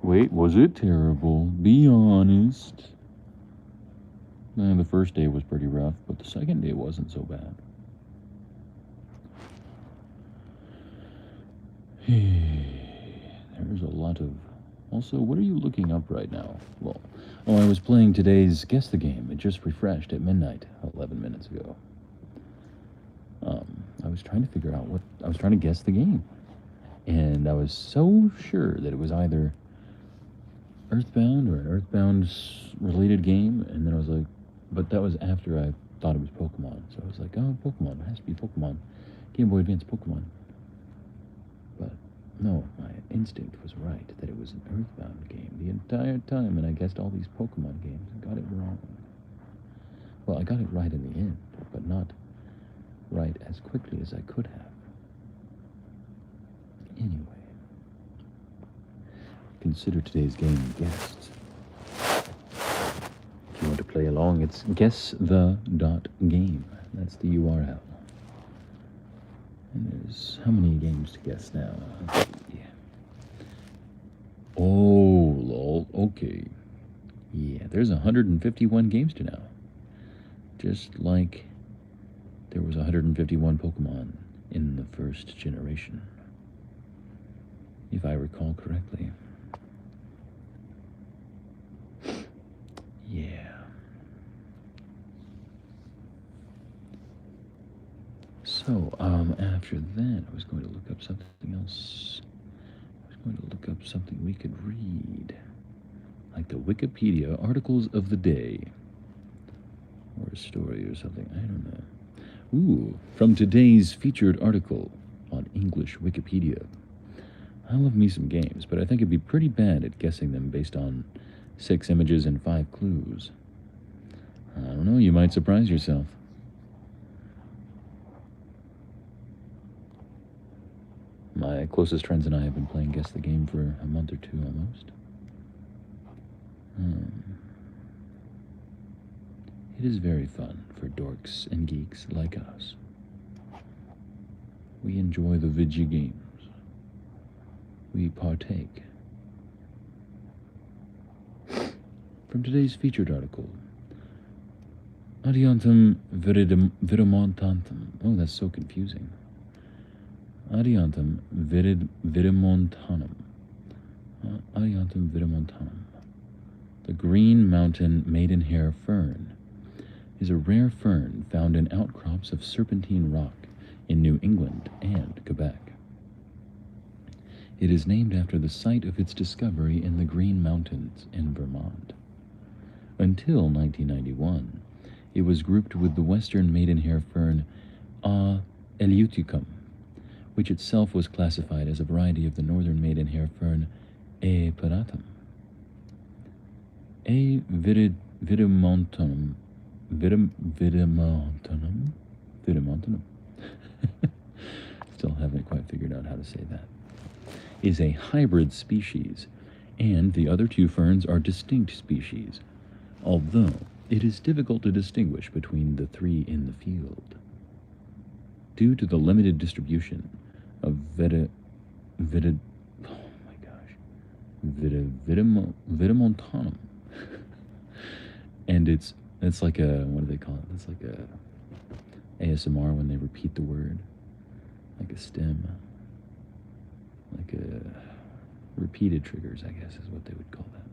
Wait, was it terrible? Be honest. The first day was pretty rough, but the second day wasn't so bad. There's a lot of... Also, what are you looking up right now? Well, I was playing today's Guess the Game. It just refreshed at midnight, 11 minutes ago. I was trying to figure out what... I was trying to guess the game. And I was so sure that it was either Earthbound or an Earthbound-related game, and then I was like... But that was after I thought it was Pokemon. So I was like, oh, Pokemon. It has to be Pokemon. Game Boy Advance Pokemon. But no, my instinct was right that it was an Earthbound game the entire time, and I guessed all these Pokemon games and got it wrong. Well, I got it right in the end, but not right as quickly as I could have. Anyway, consider today's game guests. play along. It's guessThe.game. That's the URL. And there's how many games to guess now? Let's see. Oh, lol. Okay. Yeah, there's 151 games to know. Just like there was 151 Pokemon in the first generation, if I recall correctly. Yeah. So, after that, I was going to look up something else. I was going to look up something we could read, like the Wikipedia articles of the day, or a story or something. I don't know. Ooh, from today's featured article on English Wikipedia. I love me some games, but I think it'd be pretty bad at guessing them based on 6 images and 5 clues. I don't know, you might surprise yourself. My closest friends and I have been playing Guess the Game for a month or 2 almost. It is very fun for dorks and geeks like us. We enjoy the video games. We partake. From today's featured article, Adiantum virimontantum. Oh, that's so confusing. Adiantum virimontanum. Adiantum virimontanum. The green mountain maidenhair fern is a rare fern found in outcrops of serpentine rock in New England and Quebec. It is named after the site of its discovery in the Green Mountains in Vermont. Until 1991, it was grouped with the western maidenhair fern A. eleuticum, which itself was classified as a variety of the northern maidenhair fern A. paratum. A. virimontanum. Virimontanum. Still haven't quite figured out how to say that. Is a hybrid species, and the other 2 ferns are distinct species, although it is difficult to distinguish between the 3 in the field. Due to the limited distribution of virimontanum, and it's like a, what do they call it? It's like a ASMR when they repeat the word, like a stem, like a repeated triggers, I guess is what they would call that.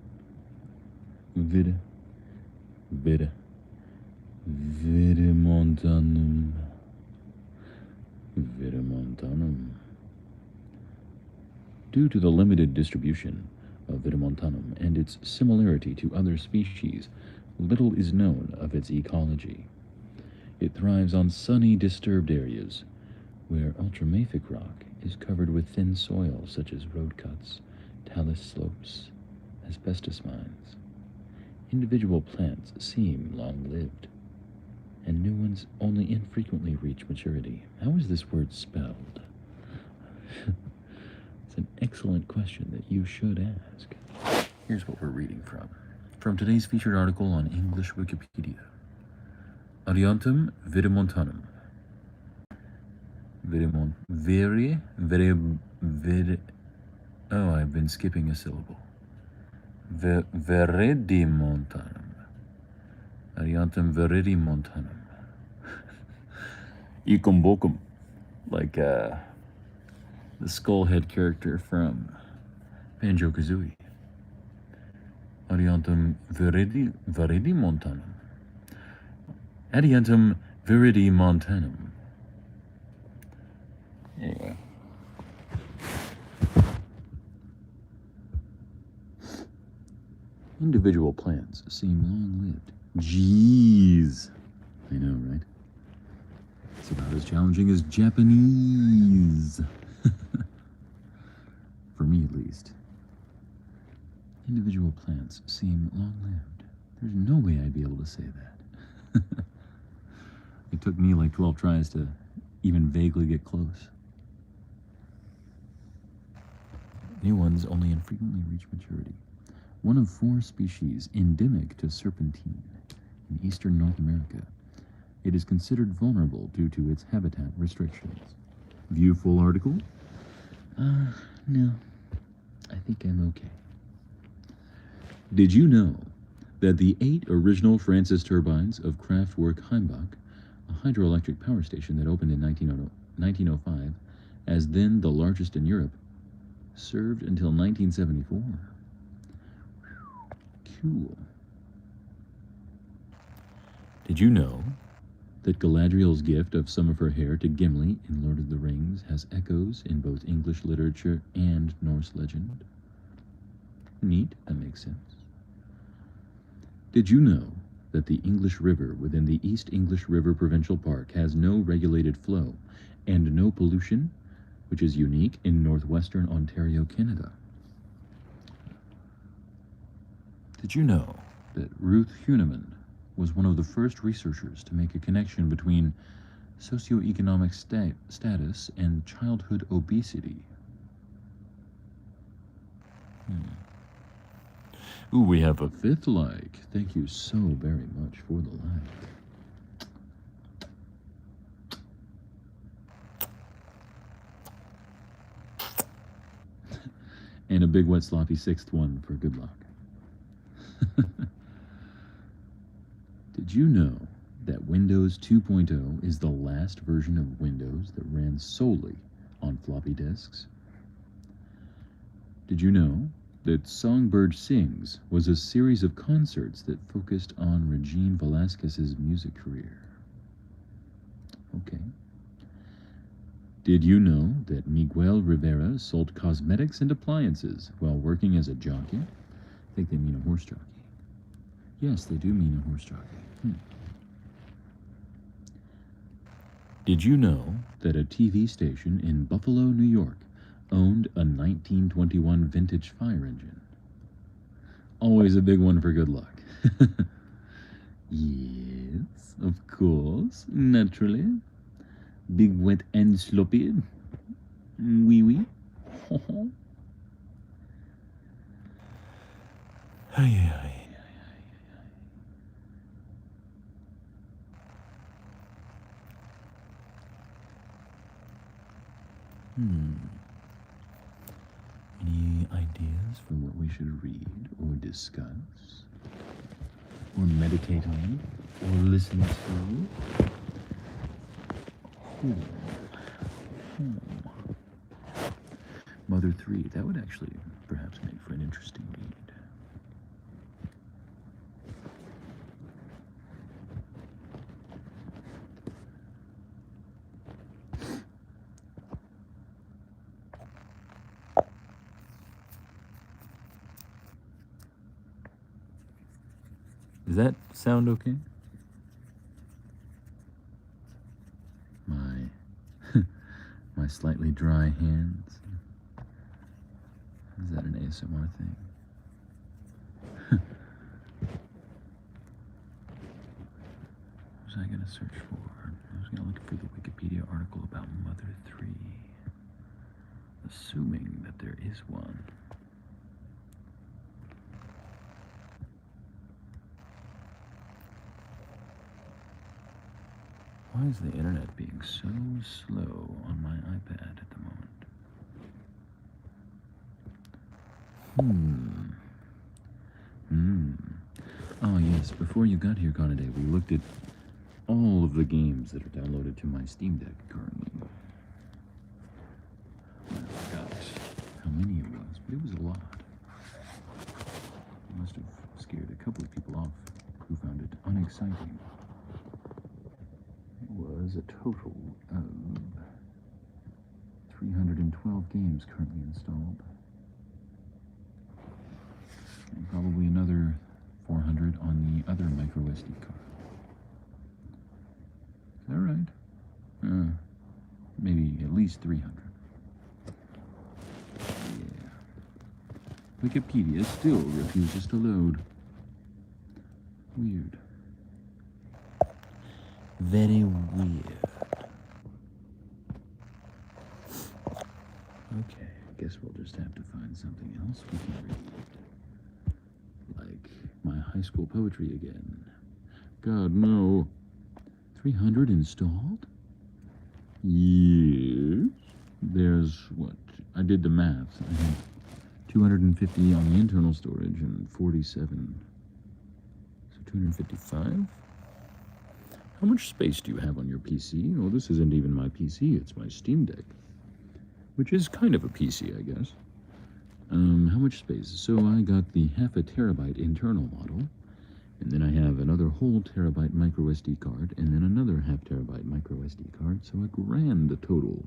Virimontanum. Due to the limited distribution of Virimontanum and its similarity to other species, little is known of its ecology. It thrives on sunny, disturbed areas where ultramafic rock is covered with thin soil such as road cuts, talus slopes, asbestos mines. Individual plants seem long-lived, and new ones only infrequently reach maturity. How is this word spelled? It's an excellent question that you should ask. Here's what we're reading from. From today's featured article on English Wikipedia. Adiantum virimontanum. Oh, I've been skipping a syllable. Viridimontanum. Adiantum viridimontanum. Ecum bocum. Like the skullhead character from Banjo-Kazooie. Adiantum viridimontanum. Adiantum viridimontanum. Anyway. Individual plants seem long-lived. Jeez. I know, right? It's about as challenging as Japanese. For me, at least. Individual plants seem long-lived. There's no way I'd be able to say that. It took me like 12 tries to even vaguely get close. New ones only infrequently reach maturity. One of 4 species endemic to serpentine in eastern North America. It is considered vulnerable due to its habitat restrictions. View full article? No. I think I'm okay. Did you know that the 8 original Francis turbines of Kraftwerk Heimbach, a hydroelectric power station that opened in 1905, as then the largest in Europe, served until 1974? Cool. Did you know that Galadriel's gift of some of her hair to Gimli in Lord of the Rings has echoes in both English literature and Norse legend? Neat, that makes sense. Did you know that the English River within the East English River Provincial Park has no regulated flow and no pollution, which is unique in northwestern Ontario, Canada? Did you know that Ruth Huneman was one of the first researchers to make a connection between socioeconomic status and childhood obesity? Ooh, we have a 5th like. Thank you so very much for the like. And a big wet sloppy 6th one for good luck. Did you know that Windows 2.0 is the last version of Windows that ran solely on floppy disks? Did you know that Songbird Sings was a series of concerts that focused on Regine Velasquez's music career? Okay. Did you know that Miguel Rivera sold cosmetics and appliances while working as a jockey? I think they mean a horse jockey. Yes, they do mean a horse jockey. Did you know that a TV station in Buffalo, New York owned a 1921 vintage fire engine? Always a big one for good luck. Yes, of course, naturally. Big wet and sloppy. Wee wee. Ay. Any ideas for what we should read or discuss? Or meditate on? Or listen to? Mother 3, that would actually perhaps make for an interesting read. Does that sound okay? My slightly dry hands. Is that an ASMR thing? What was I going to search for? I was going to look for the Wikipedia article about Mother 3. Assuming that there is one. Why is the internet being so slow on my iPad at the moment? Oh yes, before you got here, Conaday, we looked at all of the games that are downloaded to my Steam Deck currently. I forgot how many it was, but it was a lot. It must have scared a couple of people off who found it unexciting. It was a total of 312 games currently installed. And probably another 400 on the other micro SD card. Is that right? Maybe at least 300. Yeah. Wikipedia still refuses to load. Weird. Very weird. Okay, I guess we'll just have to find something else we can read. Like my high school poetry again. God, no. 300 installed? Yes. There's what? I did the math. I had 250 on the internal storage and 47. So 255? How much space do you have on your PC? Oh, this isn't even my PC, it's my Steam Deck. Which is kind of a PC, I guess. How much space? So I got the half a terabyte internal model, and then I have another whole terabyte micro SD card, and then another half terabyte micro SD card, so a grand total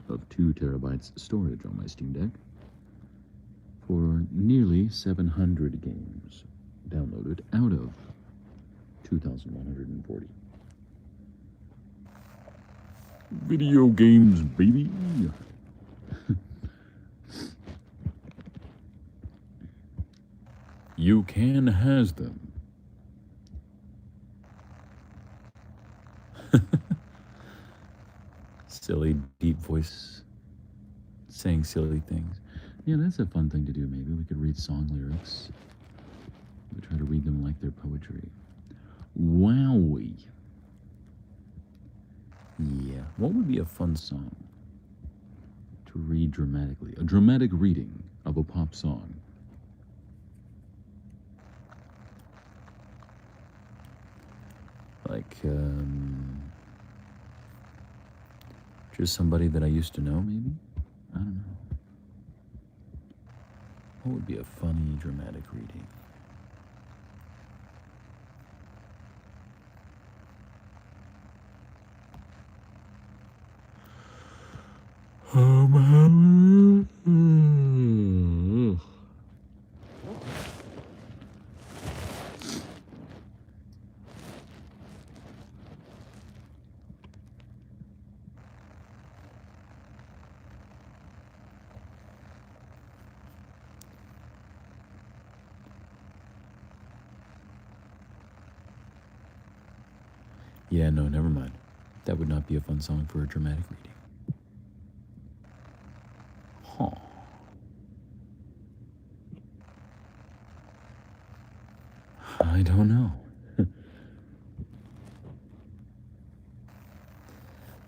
of 2 terabytes storage on my Steam Deck for nearly 700 games downloaded out of 2,140. Video games, baby! You can has them. Silly, deep voice saying silly things. Yeah, that's a fun thing to do. Maybe we could read song lyrics. We try to read them like they're poetry. Wowie. Yeah, what would be a fun song to read dramatically? A dramatic reading of a pop song. Like, just somebody that I used to know, maybe? I don't know. What would be a funny, dramatic reading? Yeah, no, never mind. That would not be a fun song for a dramatic reading. Huh. I don't know.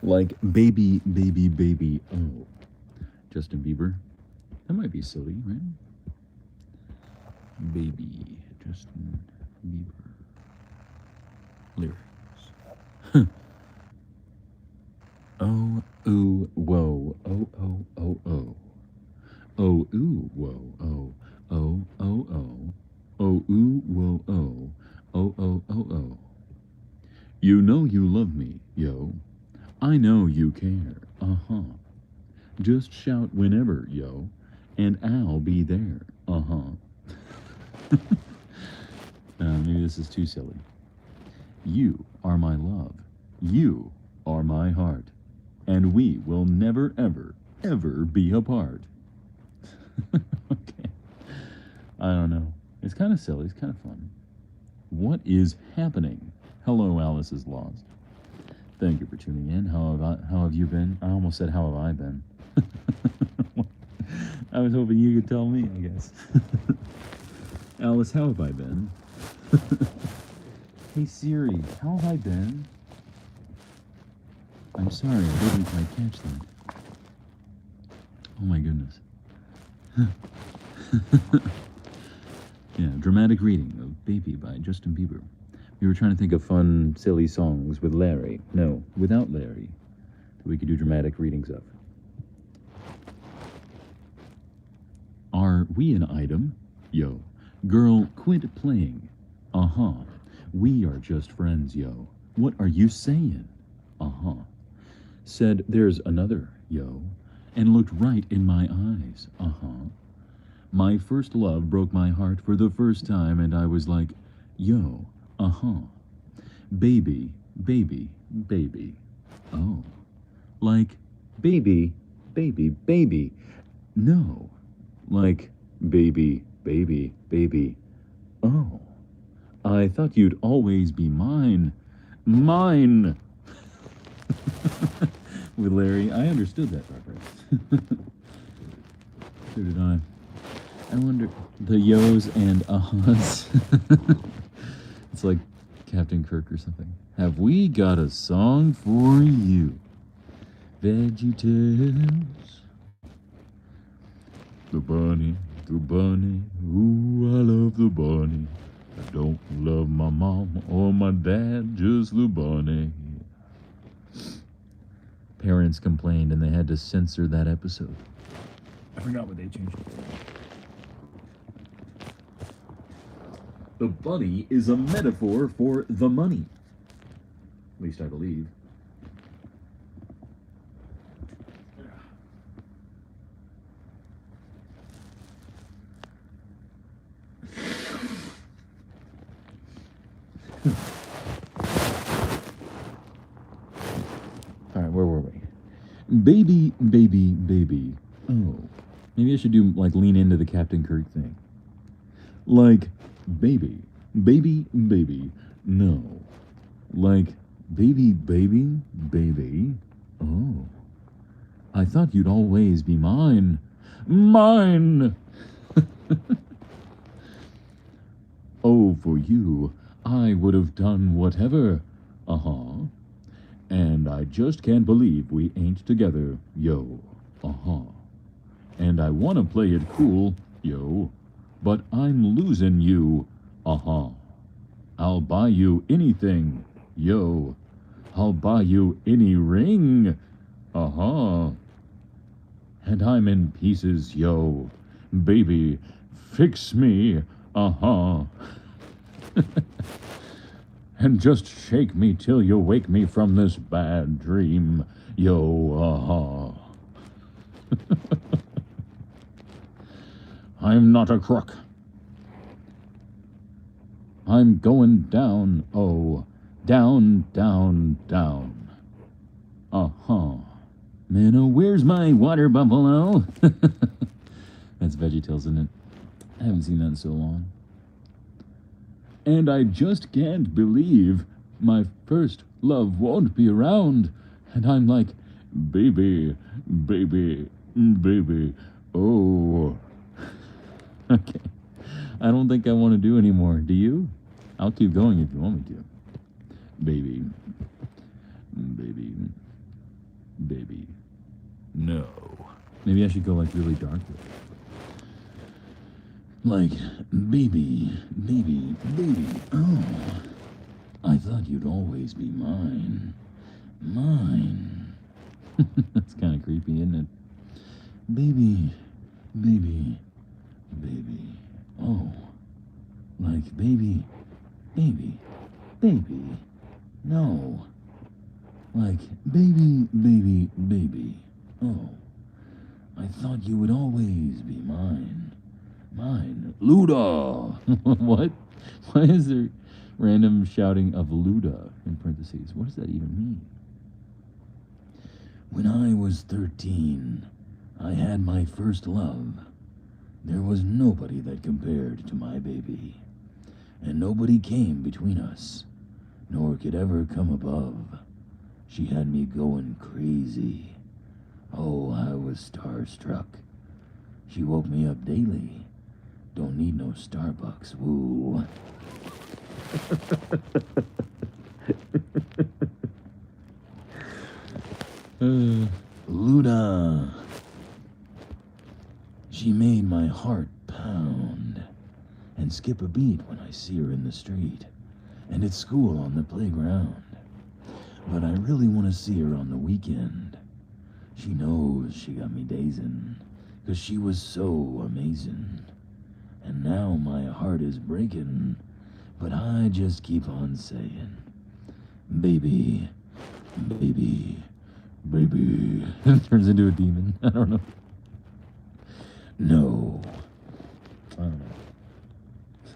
Like Baby, Baby, Baby, Oh. Justin Bieber. That might be silly, right? Baby, Justin Bieber. Lyrics. Oh, ooh, whoa, oh, oh, oh, oh. Oh, ooh, whoa, oh, oh, oh, oh. Oh, ooh, whoa, oh, oh, oh, oh, oh. You know you love me, yo. I know you care, uh-huh. Just shout whenever, yo, and I'll be there, uh-huh. Maybe this is too silly. You are my love. You are my heart. And we will never, ever, ever be apart. Okay. I don't know. It's kind of silly. It's kind of fun. What is happening? Hello, Alice is Lost. Thank you for tuning in. How have you been? I almost said, how have I been? I was hoping you could tell me, I guess. Alice, how have I been? Hey Siri, how have I been? I'm sorry, I didn't quite catch that. Oh my goodness. Yeah, dramatic reading of Baby by Justin Bieber. We were trying to think of fun, silly songs with Larry. No, without Larry. That we could do dramatic readings of. Are we an item? Yo. Girl, quit playing. Uh-huh. We are just friends, yo. What are you saying? Uh-huh. Said there's another, yo. And looked right in my eyes. Uh-huh. My first love broke my heart for the first time, and I was like, yo, uh-huh. Baby, baby, baby. Oh. Like, baby, baby, baby. No. Like, baby, baby, baby. Oh. I thought you'd always be mine. Mine! With Larry, I understood that reference. So did I. I wonder, the yos and ahas. It's like Captain Kirk or something. Have we got a song for you? VeggieTales. The bunny, ooh, I love the bunny. I don't love my mom or my dad, just the bunny. Parents complained and they had to censor that episode. I forgot what they changed it for. The bunny is a metaphor for the money. At least I believe. Alright, where were we? Baby, baby, baby. Oh. Maybe I should do, like, lean into the Captain Kirk thing. Like, baby, baby, baby, no. Like, baby, baby, baby. Oh. I thought you'd always be mine. Mine! Oh, for you, I would have done whatever. Uh-huh. And I just can't believe we ain't together, yo. Uh-huh. And I want to play it cool, yo. But I'm losing you, uh-huh. I'll buy you anything, yo. I'll buy you any ring, uh-huh. And I'm in pieces, yo. Baby, fix me, uh-huh. And just shake me till you wake me from this bad dream, yo, uh-huh. I'm not a crook. I'm going down, oh, down, down, down. Uh-huh. Minnow, where's my water buffalo? That's VeggieTales, isn't it? I haven't seen that in so long. And I just can't believe my first love won't be around. And I'm like, baby, baby, baby, oh. Okay. I don't think I want to do anymore. Do you? I'll keep going if you want me to. Baby. Baby. Baby. No. Maybe I should go, like, really dark with it. Like, baby, baby, baby. Oh. I thought you'd always be mine. Mine. That's kind of creepy, isn't it? Baby, baby, baby. Oh. Like, baby, baby, baby. No. Like, baby, baby, baby. Oh. I thought you would always be mine. Mine. Luda! What? Why is there random shouting of Luda in parentheses? What does that even mean? When I was 13, I had my first love. There was nobody that compared to my baby. And nobody came between us, nor could ever come above. She had me going crazy. Oh, I was starstruck. She woke me up daily. Don't need no Starbucks, woo. Luda. She made my heart pound and skip a beat when I see her in the street and at school on the playground. But I really want to see her on the weekend. She knows she got me dazing, 'cause she was so amazing. And now my heart is breaking, but I just keep on saying, baby, baby, baby. It turns into a demon. I don't know. No. I don't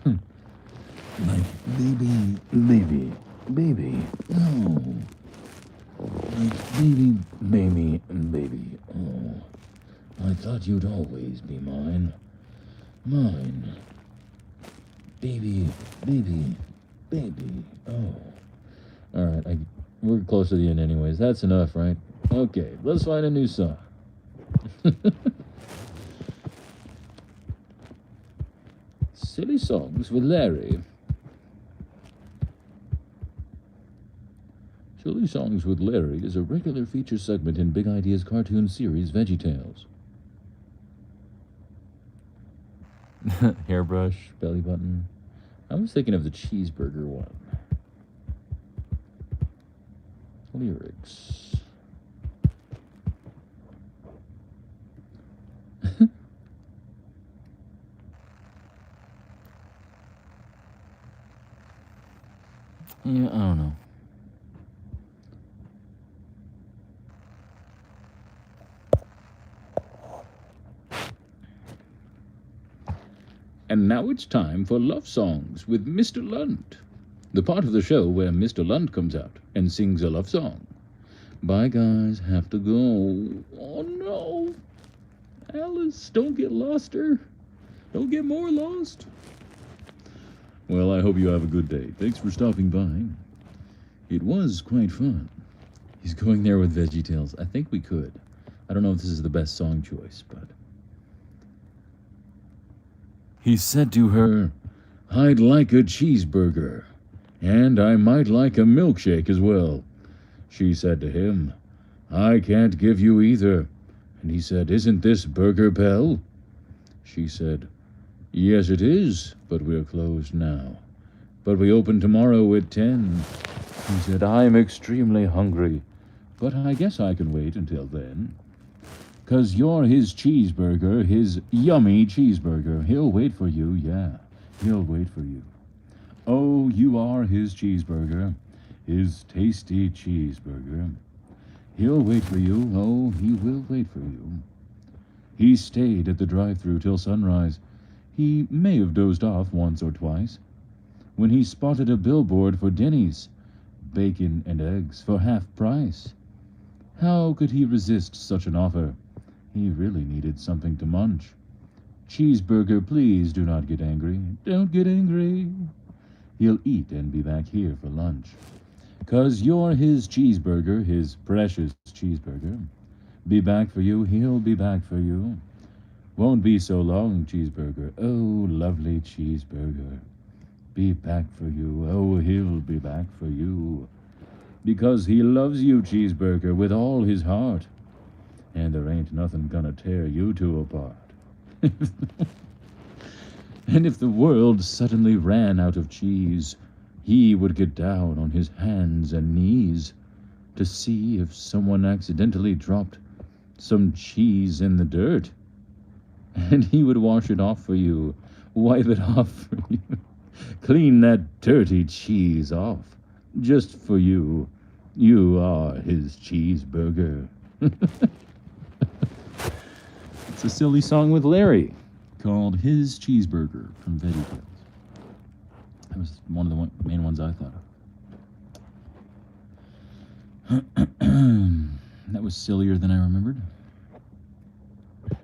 know. Like, baby, baby, baby. No. Like, baby, baby, baby. Oh. I thought you'd always be mine. Mine. Baby, baby, baby. Oh. Alright, we're close to the end anyways. That's enough, right? Okay, let's find a new song. Silly songs with Larry. Silly Songs with Larry is a regular feature segment in Big Ideas cartoon series VeggieTales. Hairbrush, belly button. I was thinking of the cheeseburger one. Lyrics. Yeah, I don't know. And now it's time for Love Songs with Mr. Lunt, the part of the show where Mr. Lunt comes out and sings a love song. Bye, guys. Have to go. Oh, no. Alice, don't get lost her. Don't get more lost. Well, I hope you have a good day. Thanks for stopping by. It was quite fun. He's going there with VeggieTales. I think we could. I don't know if this is the best song choice, but... He said to her, I'd like a cheeseburger, and I might like a milkshake as well. She said to him, I can't give you either. And he said, Isn't this Burger Bell? She said, Yes, it is, but we're closed now. But we open tomorrow at 10. He said, I'm extremely hungry, but I guess I can wait until then. 'Cause you're his cheeseburger, his yummy cheeseburger. He'll wait for you, yeah, he'll wait for you. Oh, you are his cheeseburger, his tasty cheeseburger. He'll wait for you, oh, he will wait for you. He stayed at the drive-thru till sunrise. He may have dozed off once or twice when he spotted a billboard for Denny's, bacon and eggs for half price. How could he resist such an offer? He really needed something to munch. Cheeseburger, please do not get angry. Don't get angry. He'll eat and be back here for lunch. 'Cause you're his cheeseburger, his precious cheeseburger. Be back for you, he'll be back for you. Won't be so long, cheeseburger. Oh, lovely cheeseburger. Be back for you, oh, he'll be back for you. Because he loves you, cheeseburger, with all his heart. And there ain't nothing gonna tear you two apart. And if the world suddenly ran out of cheese, he would get down on his hands and knees to see if someone accidentally dropped some cheese in the dirt. And he would wash it off for you, wipe it off for you, clean that dirty cheese off, just for you. You are his cheeseburger. It's a silly song with Larry called His Cheeseburger from VeggieTales. That was one of the main ones I thought of. That was sillier than I remembered. It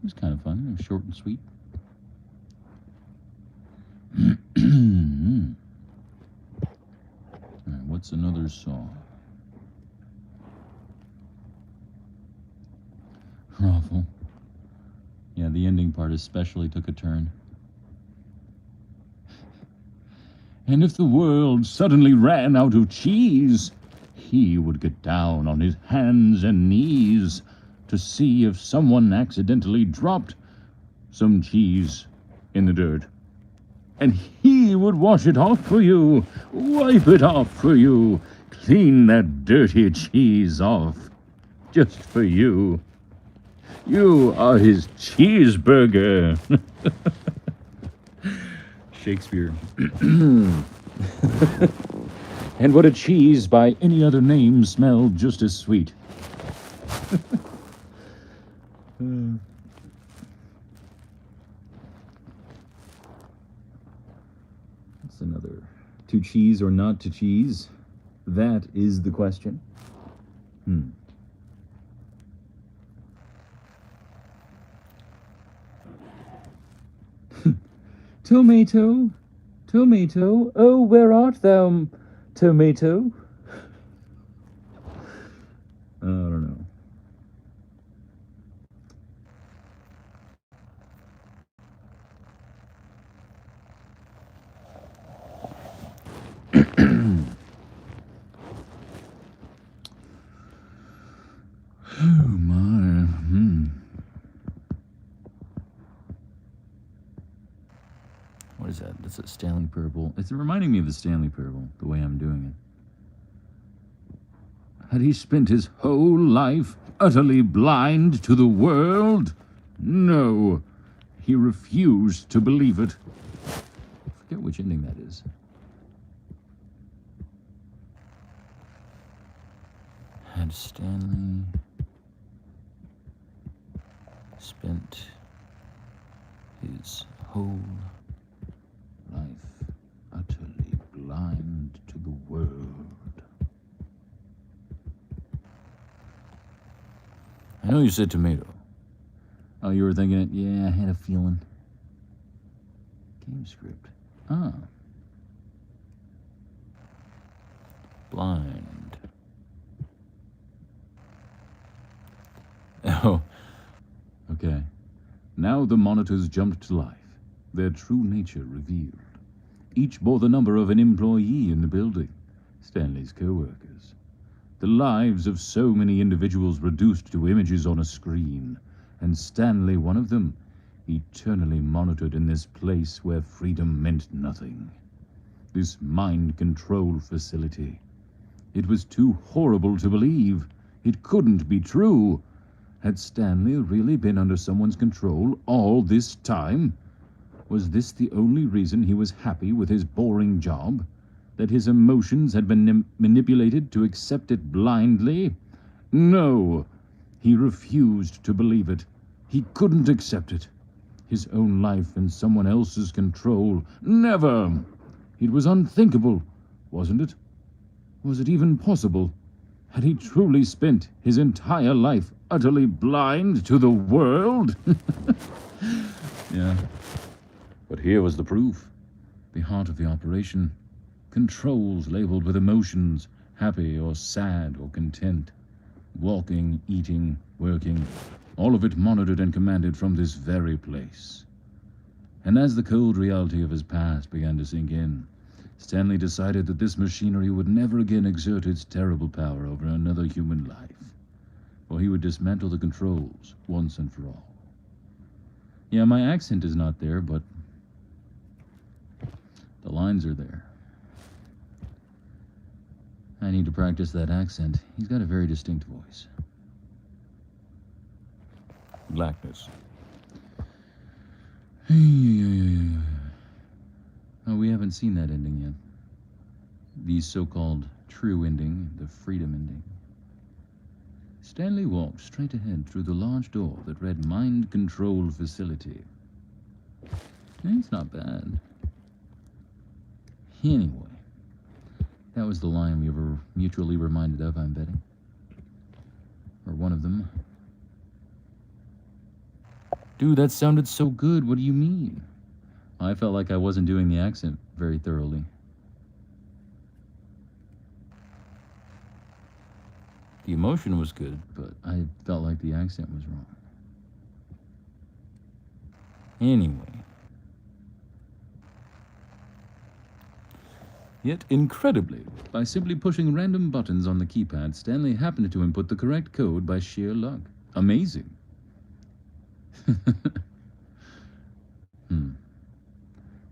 was kind of fun. It was short and sweet. All right, what's another song? Awful. Yeah, the ending part especially took a turn. And if the world suddenly ran out of cheese, he would get down on his hands and knees to see if someone accidentally dropped some cheese in the dirt. And he would wash it off for you, wipe it off for you, clean that dirty cheese off, just for you. You are his cheeseburger. Shakespeare. And would a cheese by any other name smell just as sweet? That's another. To cheese or not to cheese? That is the question. Tomato, tomato, oh, where art thou, tomato? I don't know. Oh my. What is that? That's a Stanley Parable. It's reminding me of the Stanley Parable, the way I'm doing it. Had he spent his whole life utterly blind to the world? No. He refused to believe it. I forget which ending that is. Had Stanley spent his whole life utterly blind to the world? I know you said tomato. Oh, you were thinking it? Yeah, I had a feeling. Game script. Ah. Blind. Oh. Okay. Now the monitors jumped to life, their true nature revealed. Each bore the number of an employee in the building, Stanley's co-workers. The lives of so many individuals reduced to images on a screen, and Stanley, one of them, eternally monitored in this place where freedom meant nothing. This mind control facility. It was too horrible to believe. It couldn't be true. Had Stanley really been under someone's control all this time? Was this the only reason he was happy with his boring job? That his emotions had been manipulated to accept it blindly? No. He refused to believe it. He couldn't accept it. His own life in someone else's control. Never! It was unthinkable, wasn't it? Was it even possible? Had he truly spent his entire life utterly blind to the world? Yeah. But here was the proof. The heart of the operation. Controls labeled with emotions, happy or sad or content. Walking, eating, working, all of it monitored and commanded from this very place. And as the cold reality of his past began to sink in, Stanley decided that this machinery would never again exert its terrible power over another human life, for he would dismantle the controls once and for all. Yeah, my accent is not there, but the lines are there. I need to practice that accent. He's got a very distinct voice. Blackness. Oh, we haven't seen that ending yet. The so-called true ending, the freedom ending. Stanley walked straight ahead through the large door that read Mind Control Facility. It's not bad. Anyway, that was the line we were mutually reminded of, I'm betting. Or one of them. Dude, that sounded so good. What do you mean? I felt like I wasn't doing the accent very thoroughly. The emotion was good, but I felt like the accent was wrong. Anyway. Yet, incredibly, by simply pushing random buttons on the keypad, Stanley happened to input the correct code by sheer luck. Amazing.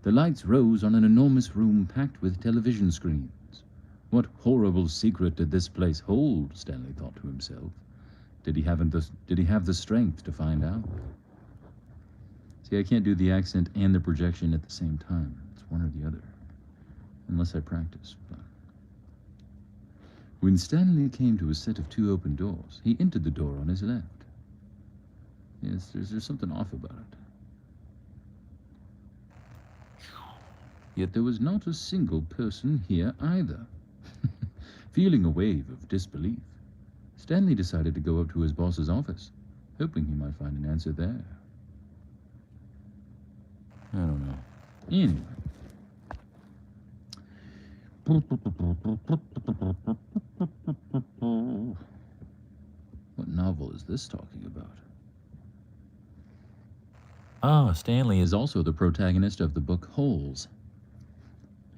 The lights rose on an enormous room packed with television screens. What horrible secret did this place hold, Stanley thought to himself. Did he have the strength to find out? See, I can't do the accent and the projection at the same time. It's one or the other. Unless I practice. But when Stanley came to a set of two open doors, he entered the door on his left. Yes, there's something off about it. Yet there was not a single person here either. Feeling a wave of disbelief, Stanley decided to go up to his boss's office, hoping he might find an answer there. I don't know. Anyway. What novel is this talking about? Ah, Stanley is also the protagonist of the book Holes.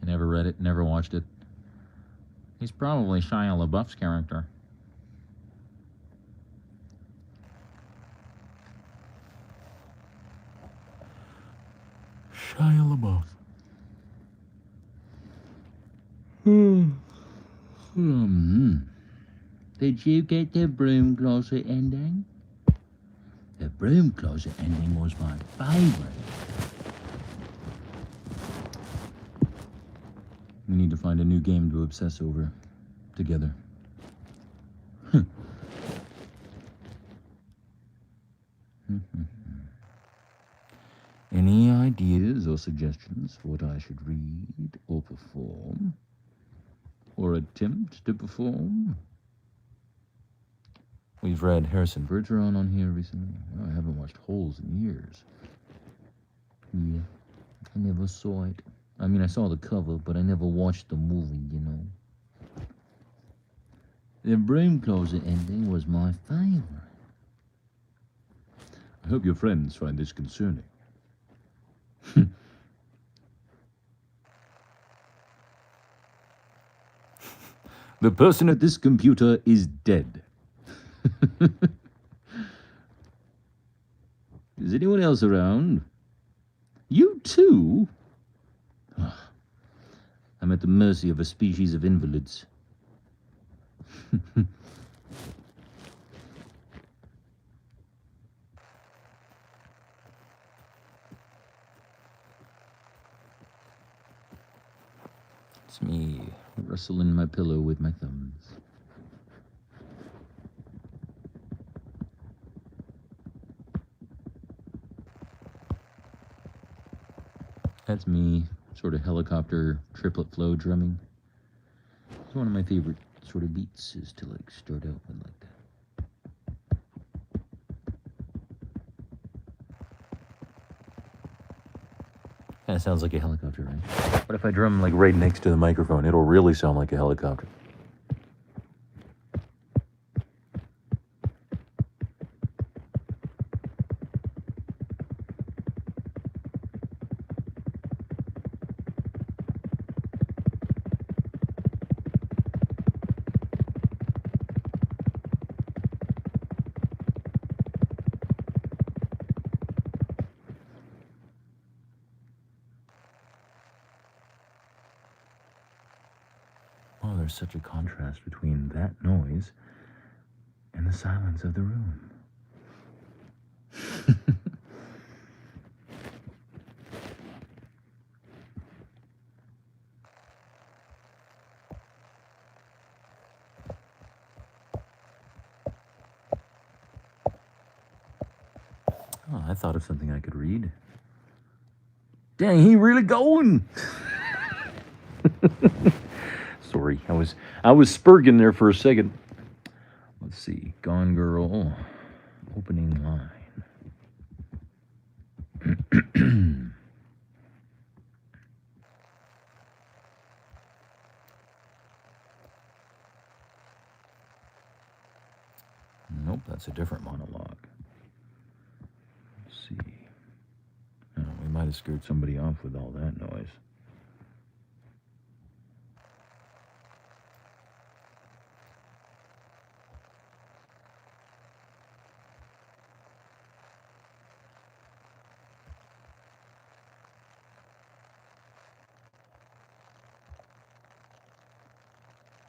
I never read it, never watched it. He's probably Shia LaBeouf's character. Shia LaBeouf. Did you get the broom closet ending? The broom closet ending was my favorite. We need to find a new game to obsess over together. Any ideas or suggestions for what I should read or perform? Or attempt to perform? We've read Harrison Bergeron on here recently. I haven't watched Holes in years. Yeah, I never saw it. I mean, I saw the cover, but I never watched the movie, you know. The broom closet ending was my favorite. I hope your friends find this concerning. The person at this computer is dead. Is anyone else around? You too? I'm at the mercy of a species of invalids. It's me, rustling my pillow with my thumbs. That's me, sort of helicopter triplet flow drumming. It's one of my favorite sort of beats, is to like start out with like that. Kind of sounds like a helicopter, right? But if I drum like right next to the microphone, it'll really sound like a helicopter. Oh, there's such a contrast between that noise and the silence of the room. Oh, I thought of something I could read. Dang, he really going. Sorry, I was spurging there for a second. Let's see, Gone Girl, opening line. Nope, that's a different monologue. Let's see. Oh, we might have scared somebody off with all that noise.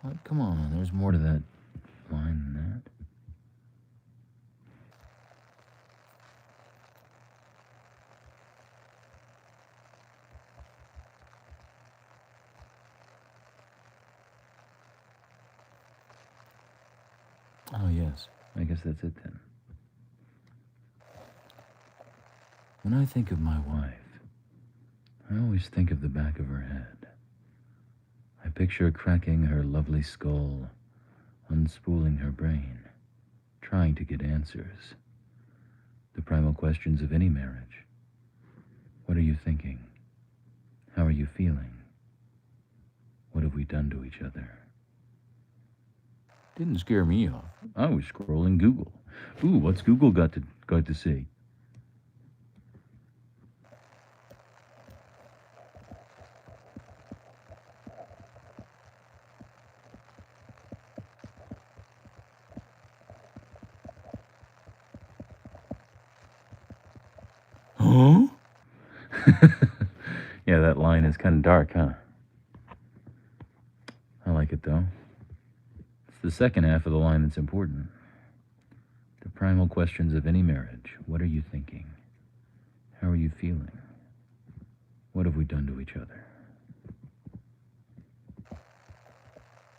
What? Come on, there's more to that line than that. Oh, yes. I guess that's it then. When I think of my wife, I always think of the back of her head. I picture cracking her lovely skull, unspooling her brain, trying to get answers. The primal questions of any marriage. What are you thinking? How are you feeling? What have we done to each other? Didn't scare me off. I was scrolling Google. Ooh, what's Google got to say? Yeah, that line is kind of dark, huh? I like it, though. It's the second half of the line that's important. The primal questions of any marriage. What are you thinking? How are you feeling? What have we done to each other?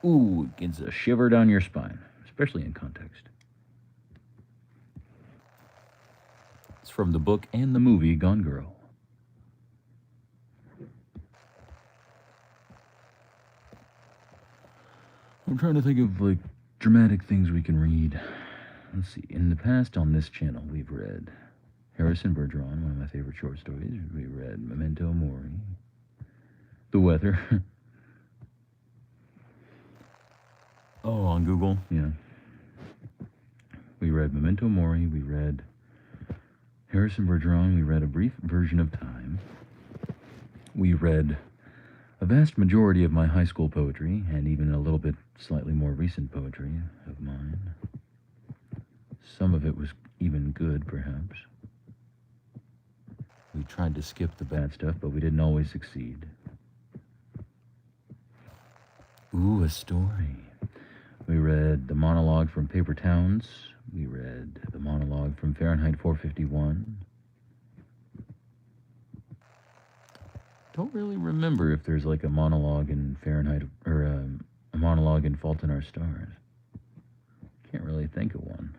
Ooh, it gets a shiver down your spine, especially in context. It's from the book and the movie Gone Girl. I'm trying to think of, like, dramatic things we can read. Let's see. In the past on this channel, we've read Harrison Bergeron, one of my favorite short stories. We read Memento Mori. The Weather. Oh, on Google? Yeah. We read Memento Mori. We read Harrison Bergeron. We read A Brief Version of Time. We read a vast majority of my high school poetry, and even a little bit slightly more recent poetry of mine. Some of it was even good, perhaps. We tried to skip the bad stuff, but we didn't always succeed. Ooh, a story. We read the monologue from Paper Towns. We read the monologue from Fahrenheit 451. Don't really remember if there's like a monologue in Fahrenheit or a monologue in Fault in Our Stars. Can't really think of one.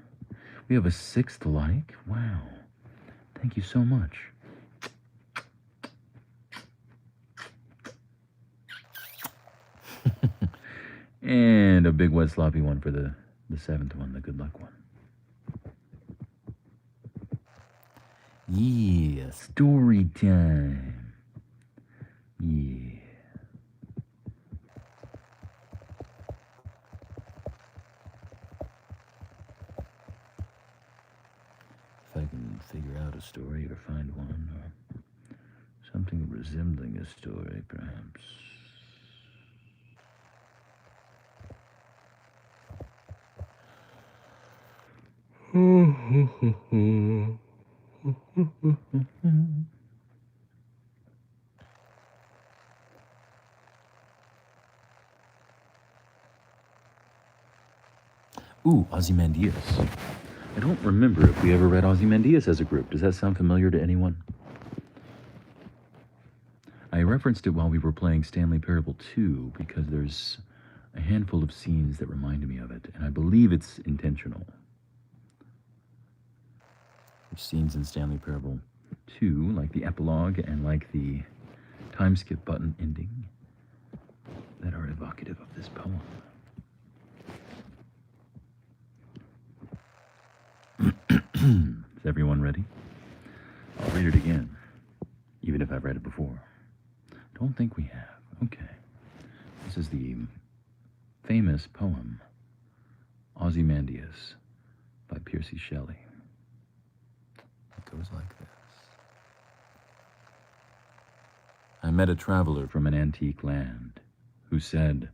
We have a sixth like? Wow. Thank you so much. And a big wet sloppy one for the seventh one, the good luck one. Yeah, story time. Yeah. If I can figure out a story or find one, or something resembling a story, perhaps. Ooh, Ozymandias. I don't remember if we ever read Ozymandias as a group. Does that sound familiar to anyone? I referenced it while we were playing Stanley Parable 2 because there's a handful of scenes that remind me of it, and I believe it's intentional. There's scenes in Stanley Parable 2, like the epilogue and like the time skip button ending, that are evocative of this poem. Is everyone ready? I'll read it again, even if I've read it before. Don't think we have. Okay. This is the famous poem, Ozymandias, by Percy Shelley. It goes like this. I met a traveler from an antique land who said,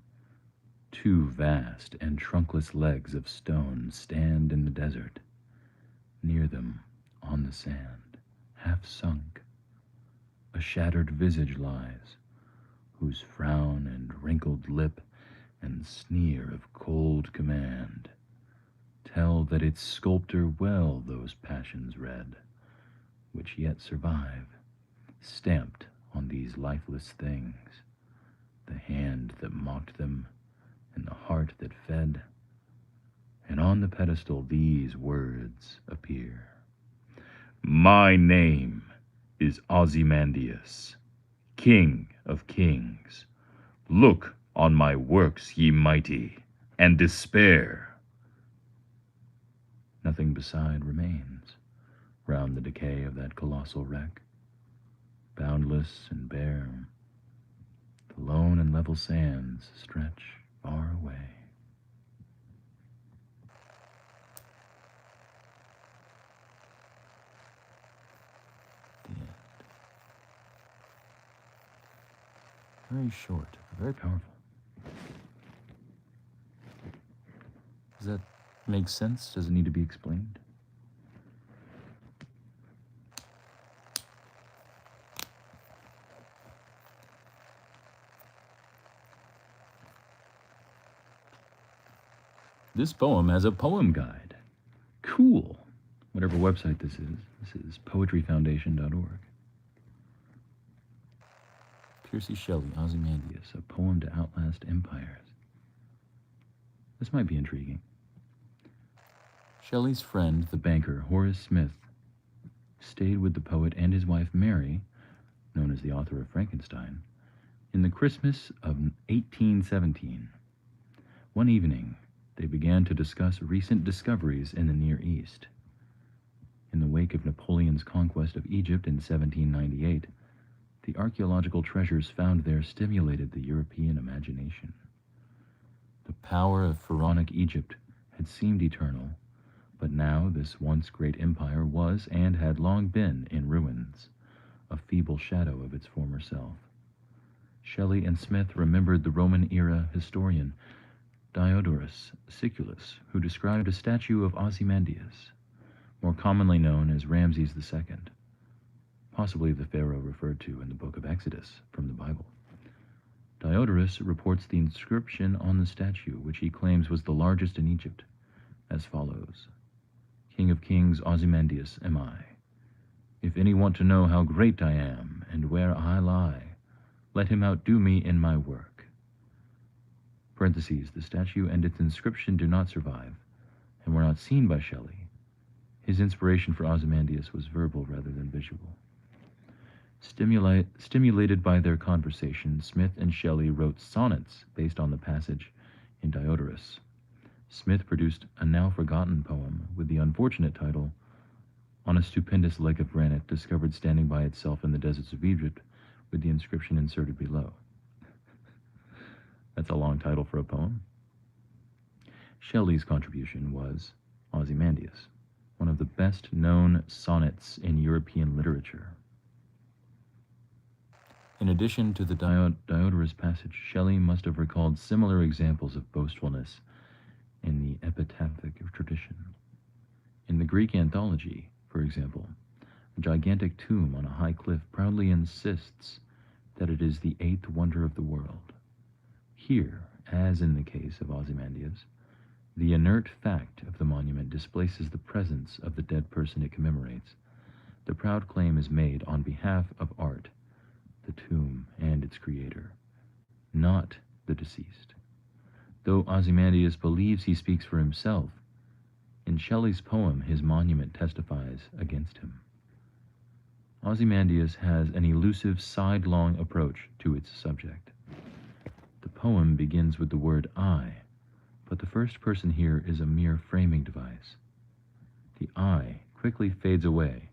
2 vast and trunkless legs of stone stand in the desert. Near them, on the sand, half sunk, a shattered visage lies, whose frown and wrinkled lip and sneer of cold command tell that its sculptor well those passions read, which yet survive, stamped on these lifeless things, the hand that mocked them and the heart that fed, and on the pedestal these words appear. My name is Ozymandias, King of Kings. Look on my works, ye mighty, and despair. Nothing beside remains round the decay of that colossal wreck. Boundless and bare, the lone and level sands stretch far away. The end. Very short, but very powerful. Does that make sense? Does it need to be explained? This poem has a poem guide. Cool. Whatever website this is poetryfoundation.org. Percy Shelley, Ozymandias, a poem to outlast empires. This might be intriguing. Shelley's friend, the banker Horace Smith, stayed with the poet and his wife Mary, known as the author of Frankenstein, in the Christmas of 1817. One evening, they began to discuss recent discoveries in the Near East. In the wake of Napoleon's conquest of Egypt in 1798, the archaeological treasures found there stimulated the European imagination. The power of pharaonic Egypt had seemed eternal, but now this once great empire was and had long been in ruins, a feeble shadow of its former self. Shelley and Smith remembered the Roman-era historian Diodorus Siculus, who described a statue of Ozymandias, more commonly known as Ramses II, possibly the pharaoh referred to in the book of Exodus from the Bible. Diodorus reports the inscription on the statue, which he claims was the largest in Egypt, as follows: King of kings, Ozymandias am I. If any want to know how great I am and where I lie, let him outdo me in my work. Parentheses, the statue and its inscription do not survive, and were not seen by Shelley. His inspiration for Ozymandias was verbal rather than visual. Stimulated by their conversation, Smith and Shelley wrote sonnets based on the passage in Diodorus. Smith produced a now-forgotten poem with the unfortunate title, On a Stupendous Leg of Granite Discovered Standing by Itself in the Deserts of Egypt, with the inscription inserted below. That's a long title for a poem. Shelley's contribution was Ozymandias, one of the best-known sonnets in European literature. In addition to the Diodorus passage, Shelley must have recalled similar examples of boastfulness in the epitaphic tradition. In the Greek anthology, for example, a gigantic tomb on a high cliff proudly insists that it is the eighth wonder of the world. Here, as in the case of Ozymandias, the inert fact of the monument displaces the presence of the dead person it commemorates. The proud claim is made on behalf of art, the tomb and its creator, not the deceased. Though Ozymandias believes he speaks for himself, in Shelley's poem his monument testifies against him. Ozymandias has an elusive sidelong approach to its subject. The poem begins with the word I, but the first person here is a mere framing device. The I quickly fades away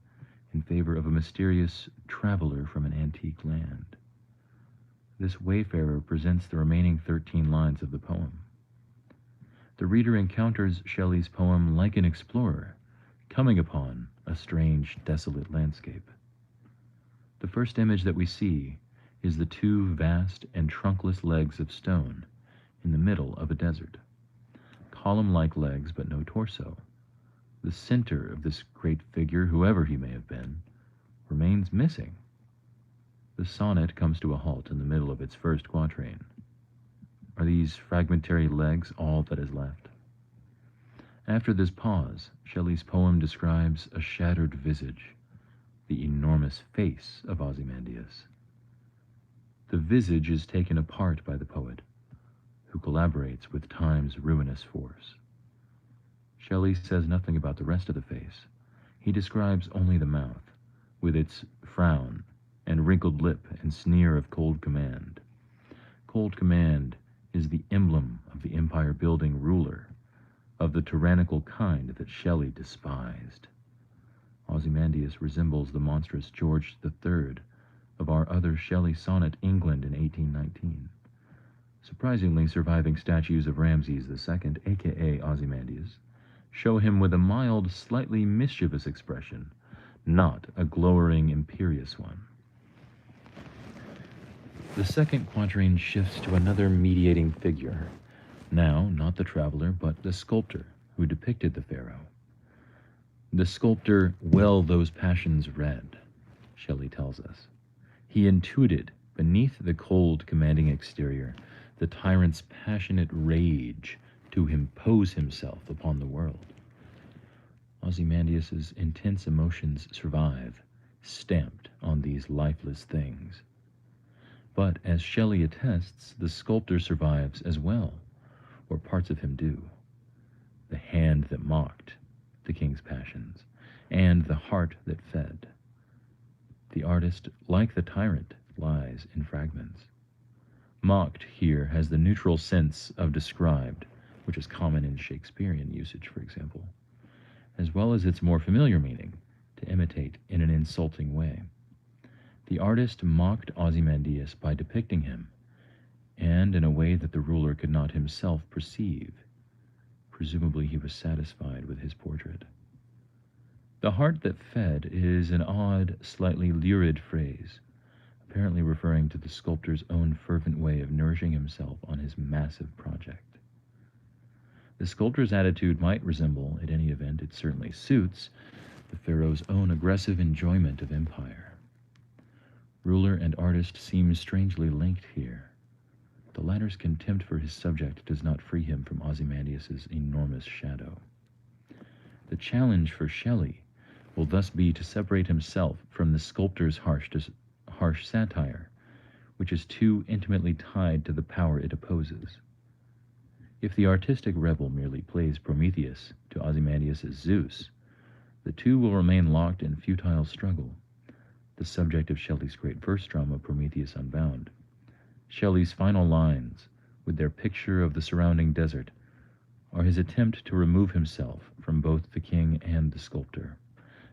in favor of a mysterious traveler from an antique land. This wayfarer presents the remaining 13 lines of the poem. The reader encounters Shelley's poem like an explorer, coming upon a strange, desolate landscape. The first image that we see is the two vast and trunkless legs of stone in the middle of a desert. Column-like legs, but no torso. The center of this great figure, whoever he may have been, remains missing. The sonnet comes to a halt in the middle of its first quatrain. Are these fragmentary legs all that is left? After this pause, Shelley's poem describes a shattered visage, the enormous face of Ozymandias. The visage is taken apart by the poet, who collaborates with time's ruinous force. Shelley says nothing about the rest of the face. He describes only the mouth, with its frown and wrinkled lip and sneer of cold command. Cold command is the emblem of the empire-building ruler, of the tyrannical kind that Shelley despised. Ozymandias resembles the monstrous George III of our other Shelley sonnet, England in 1819. Surprisingly, surviving statues of Ramses II, aka Ozymandias, show him with a mild, slightly mischievous expression, not a glowering, imperious one. The second quatrain shifts to another mediating figure, now not the traveler, but the sculptor who depicted the pharaoh. The sculptor well those passions read, Shelley tells us. He intuited, beneath the cold, commanding exterior, the tyrant's passionate rage to to impose himself upon the world. Ozymandias's intense emotions survive, stamped on these lifeless things. But as Shelley attests, the sculptor survives as well, or parts of him do. The hand that mocked the king's passions, and the heart that fed. The artist, like the tyrant, lies in fragments. Mocked here has the neutral sense of described, which is common in Shakespearean usage, for example, as well as its more familiar meaning, to imitate in an insulting way. The artist mocked Ozymandias by depicting him, and in a way that the ruler could not himself perceive. Presumably he was satisfied with his portrait. The heart that fed is an odd, slightly lurid phrase, apparently referring to the sculptor's own fervent way of nourishing himself on his massive project. The sculptor's attitude might resemble, at any event it certainly suits, the pharaoh's own aggressive enjoyment of empire. Ruler and artist seem strangely linked here. The latter's contempt for his subject does not free him from Ozymandias's enormous shadow. The challenge for Shelley will thus be to separate himself from the sculptor's harsh satire, which is too intimately tied to the power it opposes. If the artistic rebel merely plays Prometheus to Ozymandias's Zeus, the two will remain locked in futile struggle, the subject of Shelley's great verse drama Prometheus Unbound. Shelley's final lines, with their picture of the surrounding desert, are his attempt to remove himself from both the king and the sculptor,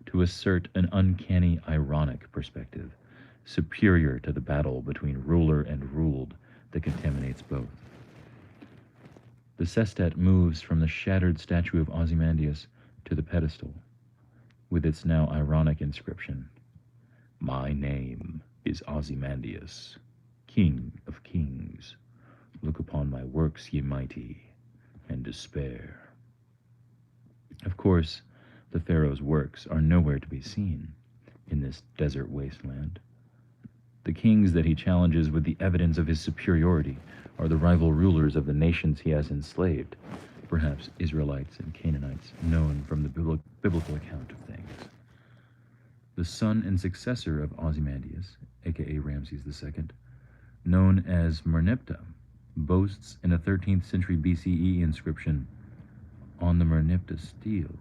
to assert an uncanny, ironic perspective, superior to the battle between ruler and ruled that contaminates both. The sestet moves from the shattered statue of Ozymandias to the pedestal, with its now ironic inscription, "My name is Ozymandias, King of Kings. Look upon my works, ye mighty, and despair." Of course, the pharaoh's works are nowhere to be seen in this desert wasteland. The kings that he challenges with the evidence of his superiority are the rival rulers of the nations he has enslaved, perhaps Israelites and Canaanites, known from the biblical account of things. The son and successor of Ozymandias, aka Ramses II, known as Merneptah, boasts in a 13th century BCE inscription on the Merneptah stele,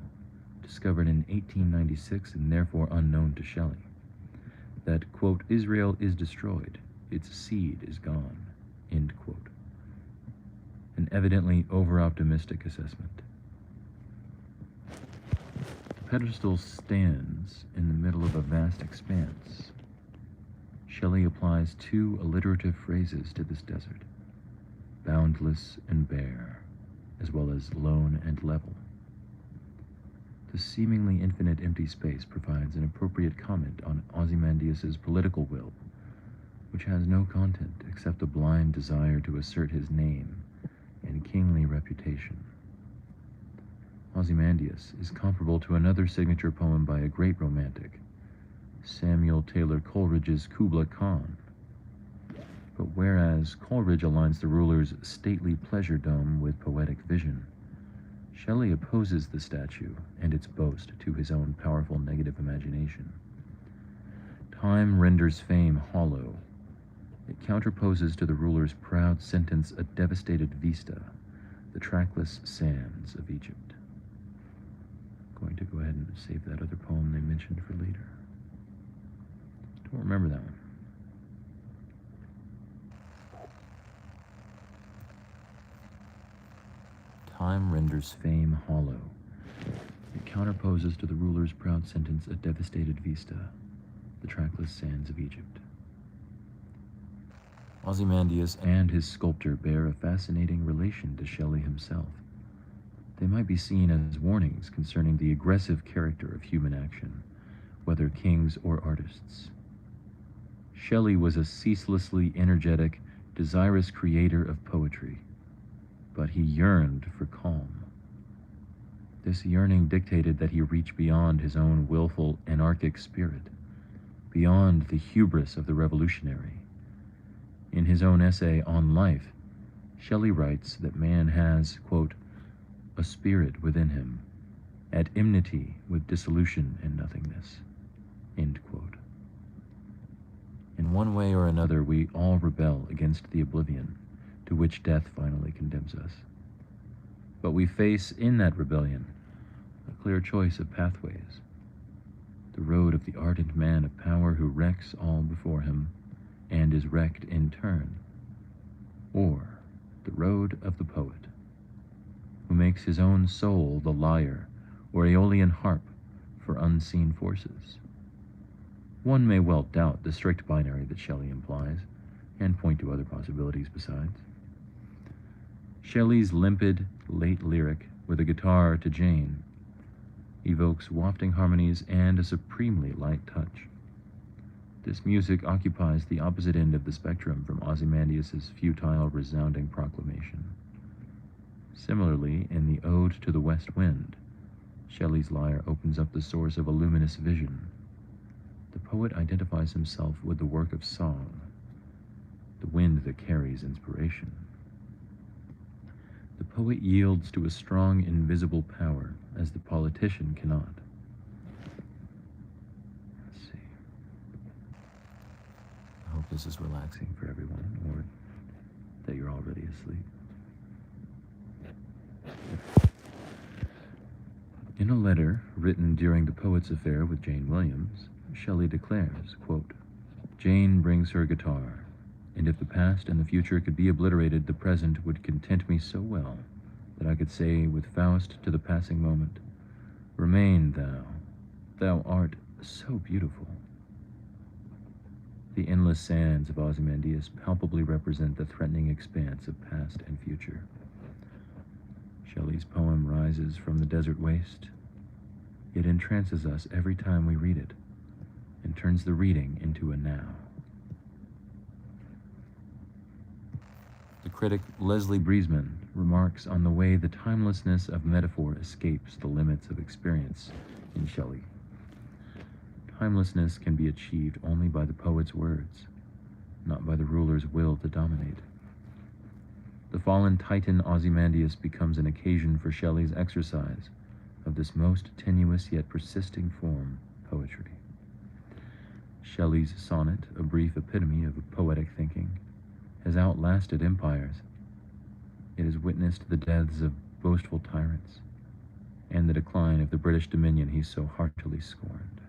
discovered in 1896 and therefore unknown to Shelley, that, quote, "Israel is destroyed, its seed is gone," end quote. An evidently over-optimistic assessment. The pedestal stands in the middle of a vast expanse. Shelley applies two alliterative phrases to this desert, boundless and bare, as well as lone and level. The seemingly infinite empty space provides an appropriate comment on Ozymandias's political will, which has no content except a blind desire to assert his name and kingly reputation. Ozymandias is comparable to another signature poem by a great romantic, Samuel Taylor Coleridge's Kubla Khan. But whereas Coleridge aligns the ruler's stately pleasure dome with poetic vision, Shelley opposes the statue and its boast to his own powerful negative imagination. Time renders fame hollow. It counterposes to the ruler's proud sentence a devastated vista, the trackless sands of Egypt. Going to go ahead and save that other poem they mentioned for later. Don't remember that one. Time renders fame hollow. It counterposes to the ruler's proud sentence a devastated vista, the trackless sands of Egypt. Ozymandias and his sculptor bear a fascinating relation to Shelley himself. They might be seen as warnings concerning the aggressive character of human action, whether kings or artists. Shelley was a ceaselessly energetic, desirous creator of poetry, but he yearned for calm. This yearning dictated that he reach beyond his own willful, anarchic spirit, beyond the hubris of the revolutionary. In his own essay on life, Shelley writes that man has, quote, a spirit within him, at enmity with dissolution and nothingness. End quote. In one way or another, we all rebel against the oblivion to which death finally condemns us. But we face in that rebellion a clear choice of pathways. The road of the ardent man of power who wrecks all before him and is wrecked in turn, or the road of the poet, who makes his own soul the lyre or aeolian harp for unseen forces. One may well doubt the strict binary that Shelley implies, and point to other possibilities besides. Shelley's limpid, late lyric with a guitar to Jane evokes wafting harmonies and a supremely light touch. This music occupies the opposite end of the spectrum from Ozymandias' futile, resounding proclamation. Similarly, in the Ode to the West Wind, Shelley's lyre opens up the source of a luminous vision. The poet identifies himself with the work of song, the wind that carries inspiration. The poet yields to a strong, invisible power, as the politician cannot. Let's see. I hope this is relaxing for everyone, or that you're already asleep. In a letter written during the poet's affair with Jane Williams, Shelley declares, quote, "Jane brings her guitar, and if the past and the future could be obliterated, the present would content me so well that I could say with Faust to the passing moment, 'Remain thou art so beautiful.'" The endless sands of Ozymandias palpably represent the threatening expanse of past and future. Shelley's poem rises from the desert waste. It entrances us every time we read it, and turns the reading into a now. The critic Leslie Briesman remarks on the way the timelessness of metaphor escapes the limits of experience in Shelley. Timelessness can be achieved only by the poet's words, not by the ruler's will to dominate. The fallen titan Ozymandias becomes an occasion for Shelley's exercise of this most tenuous yet persisting form, poetry. Shelley's sonnet, a brief epitome of poetic thinking, has outlasted empires. It has witnessed the deaths of boastful tyrants and the decline of the British dominion he so heartily scorned.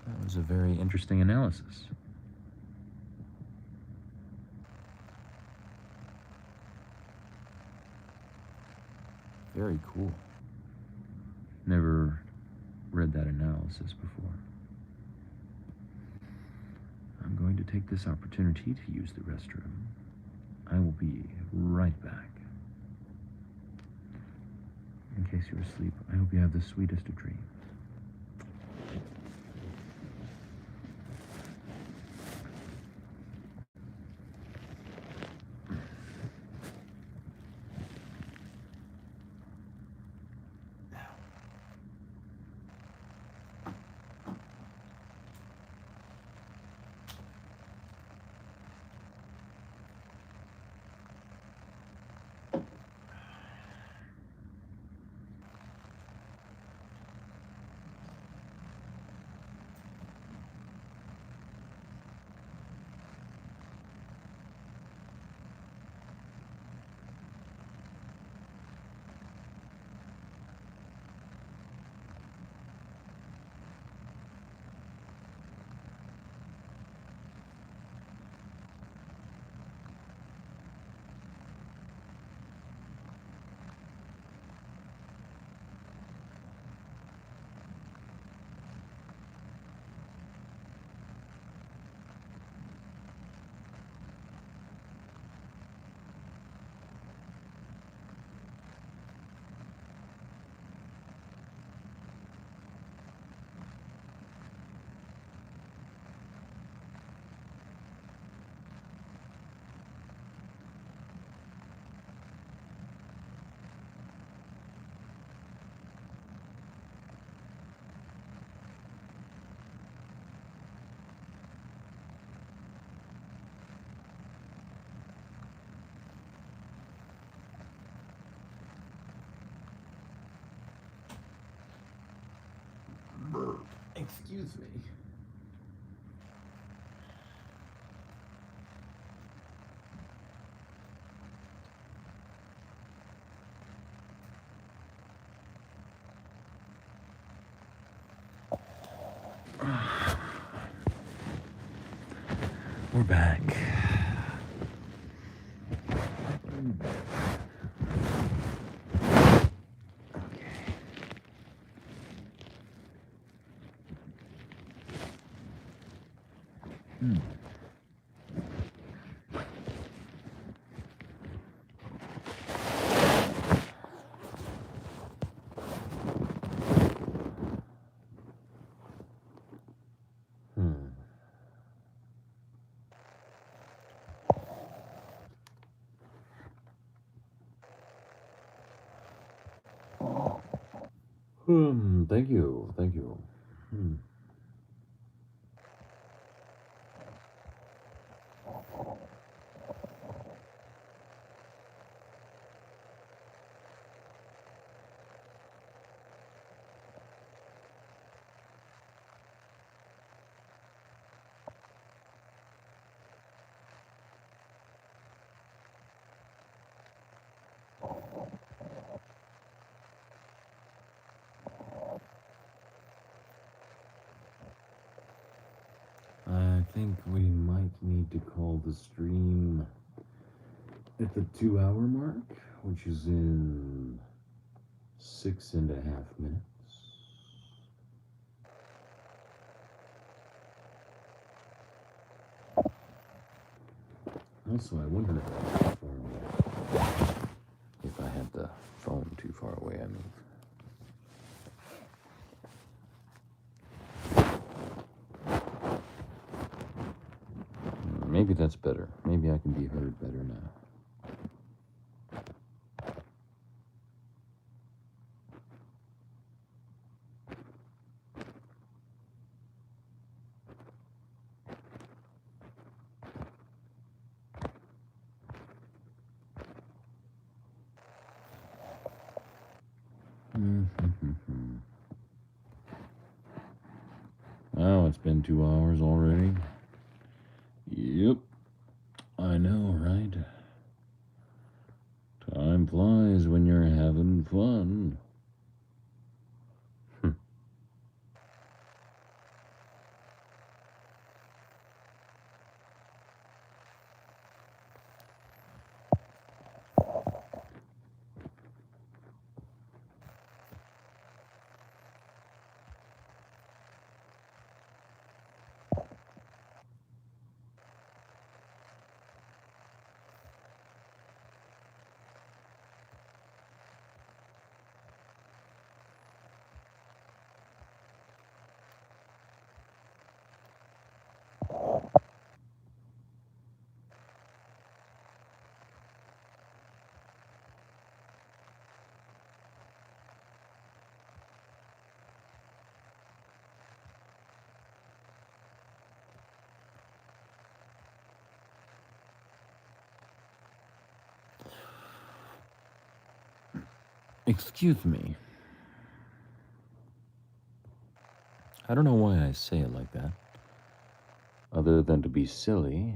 That was a very interesting analysis. Very cool. Never read that analysis before. I'm going to take this opportunity to use the restroom. I will be right back. In case you're asleep, I hope you have the sweetest of dreams. Excuse me. We're back. Thank you. Thank you. I think we might need to call the stream at the 2-hour mark, which is in 6.5 minutes. Also, I wonder if I had the phone too far away, I mean. Maybe that's better. Maybe I can be heard better now. Oh, it's been 2 hours already. Yep, I know, right? Time flies when you're having fun. Excuse me. I don't know why I say it like that, other than to be silly.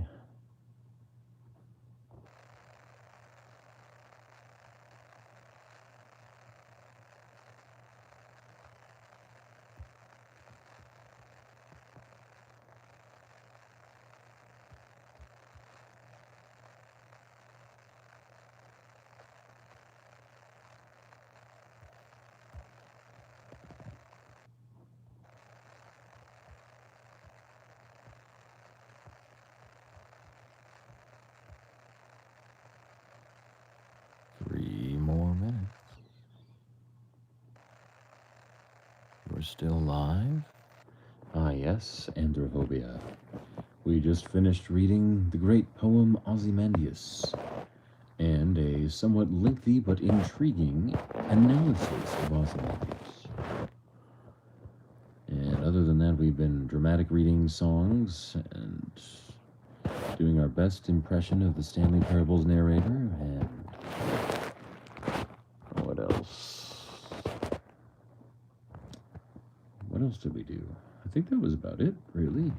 We're still live? Ah, yes, Androphobia. We just finished reading the great poem Ozymandias, and a somewhat lengthy but intriguing analysis of Ozymandias. And other than that, we've been dramatic reading songs and doing our best impression of the Stanley Parables narrator, and what else? What else did we do? I think that was about it, really.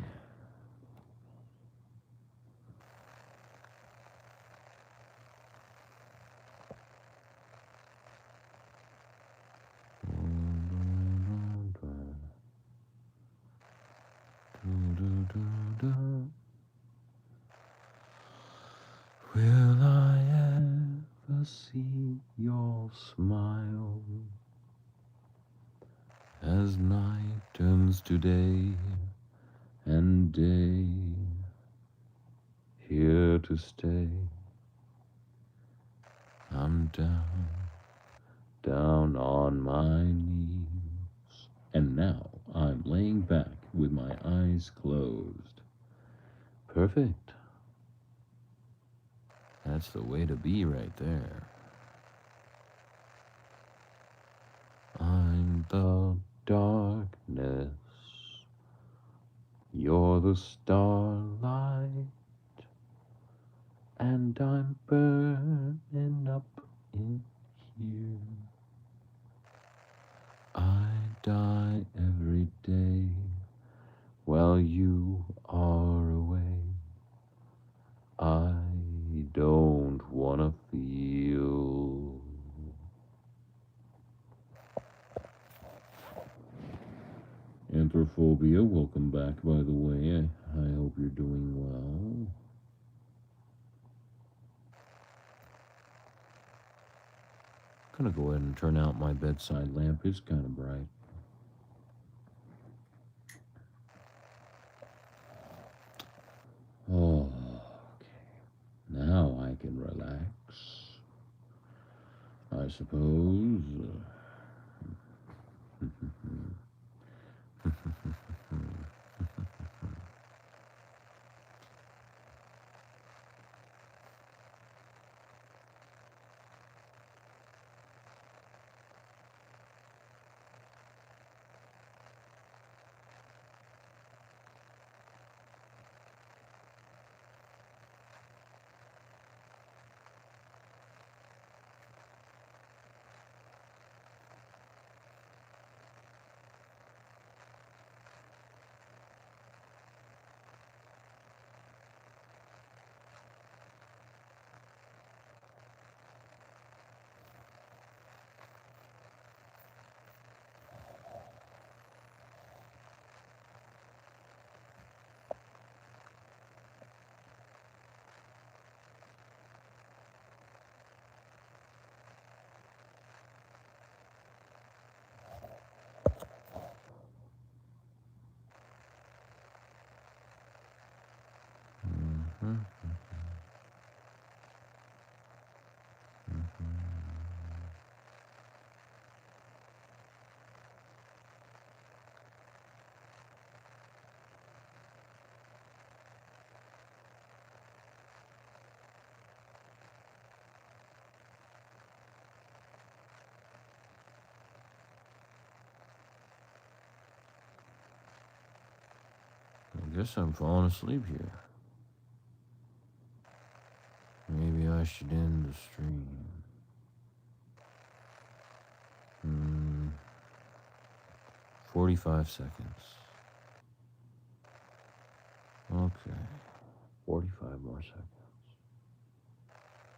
Will I ever see your smile as night turns to day and day here to stay? I'm down on my knees, and now I'm laying back with my eyes closed. Perfect. That's the way to be right there. I'm the darkness, you're the starlight, and I'm burning up in here. I die every day while you are away. I don't wanna feel. Anthrophobia, welcome back, by the way. I hope you're doing well. I'm gonna go ahead and turn out my bedside lamp. It's kind of bright. Oh, okay. Now I can relax, I suppose. I guess I'm falling asleep here. Maybe I should end the stream. 45 seconds. Okay. 45 more seconds.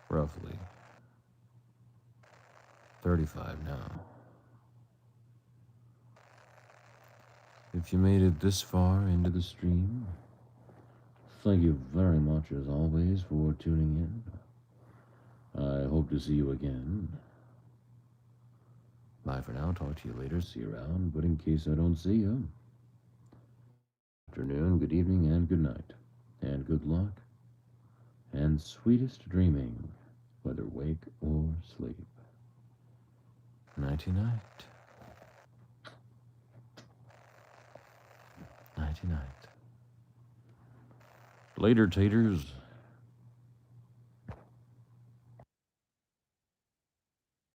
Roughly. 35 now. If you made it this far into the stream, thank you very much as always for tuning in. I hope to see you again. Bye for now. Talk to you later. See you around. But in case I don't see you, afternoon, good evening, and good night. And good luck. And sweetest dreaming, whether wake or sleep. Nighty-night. Nighty-night. Later, taters.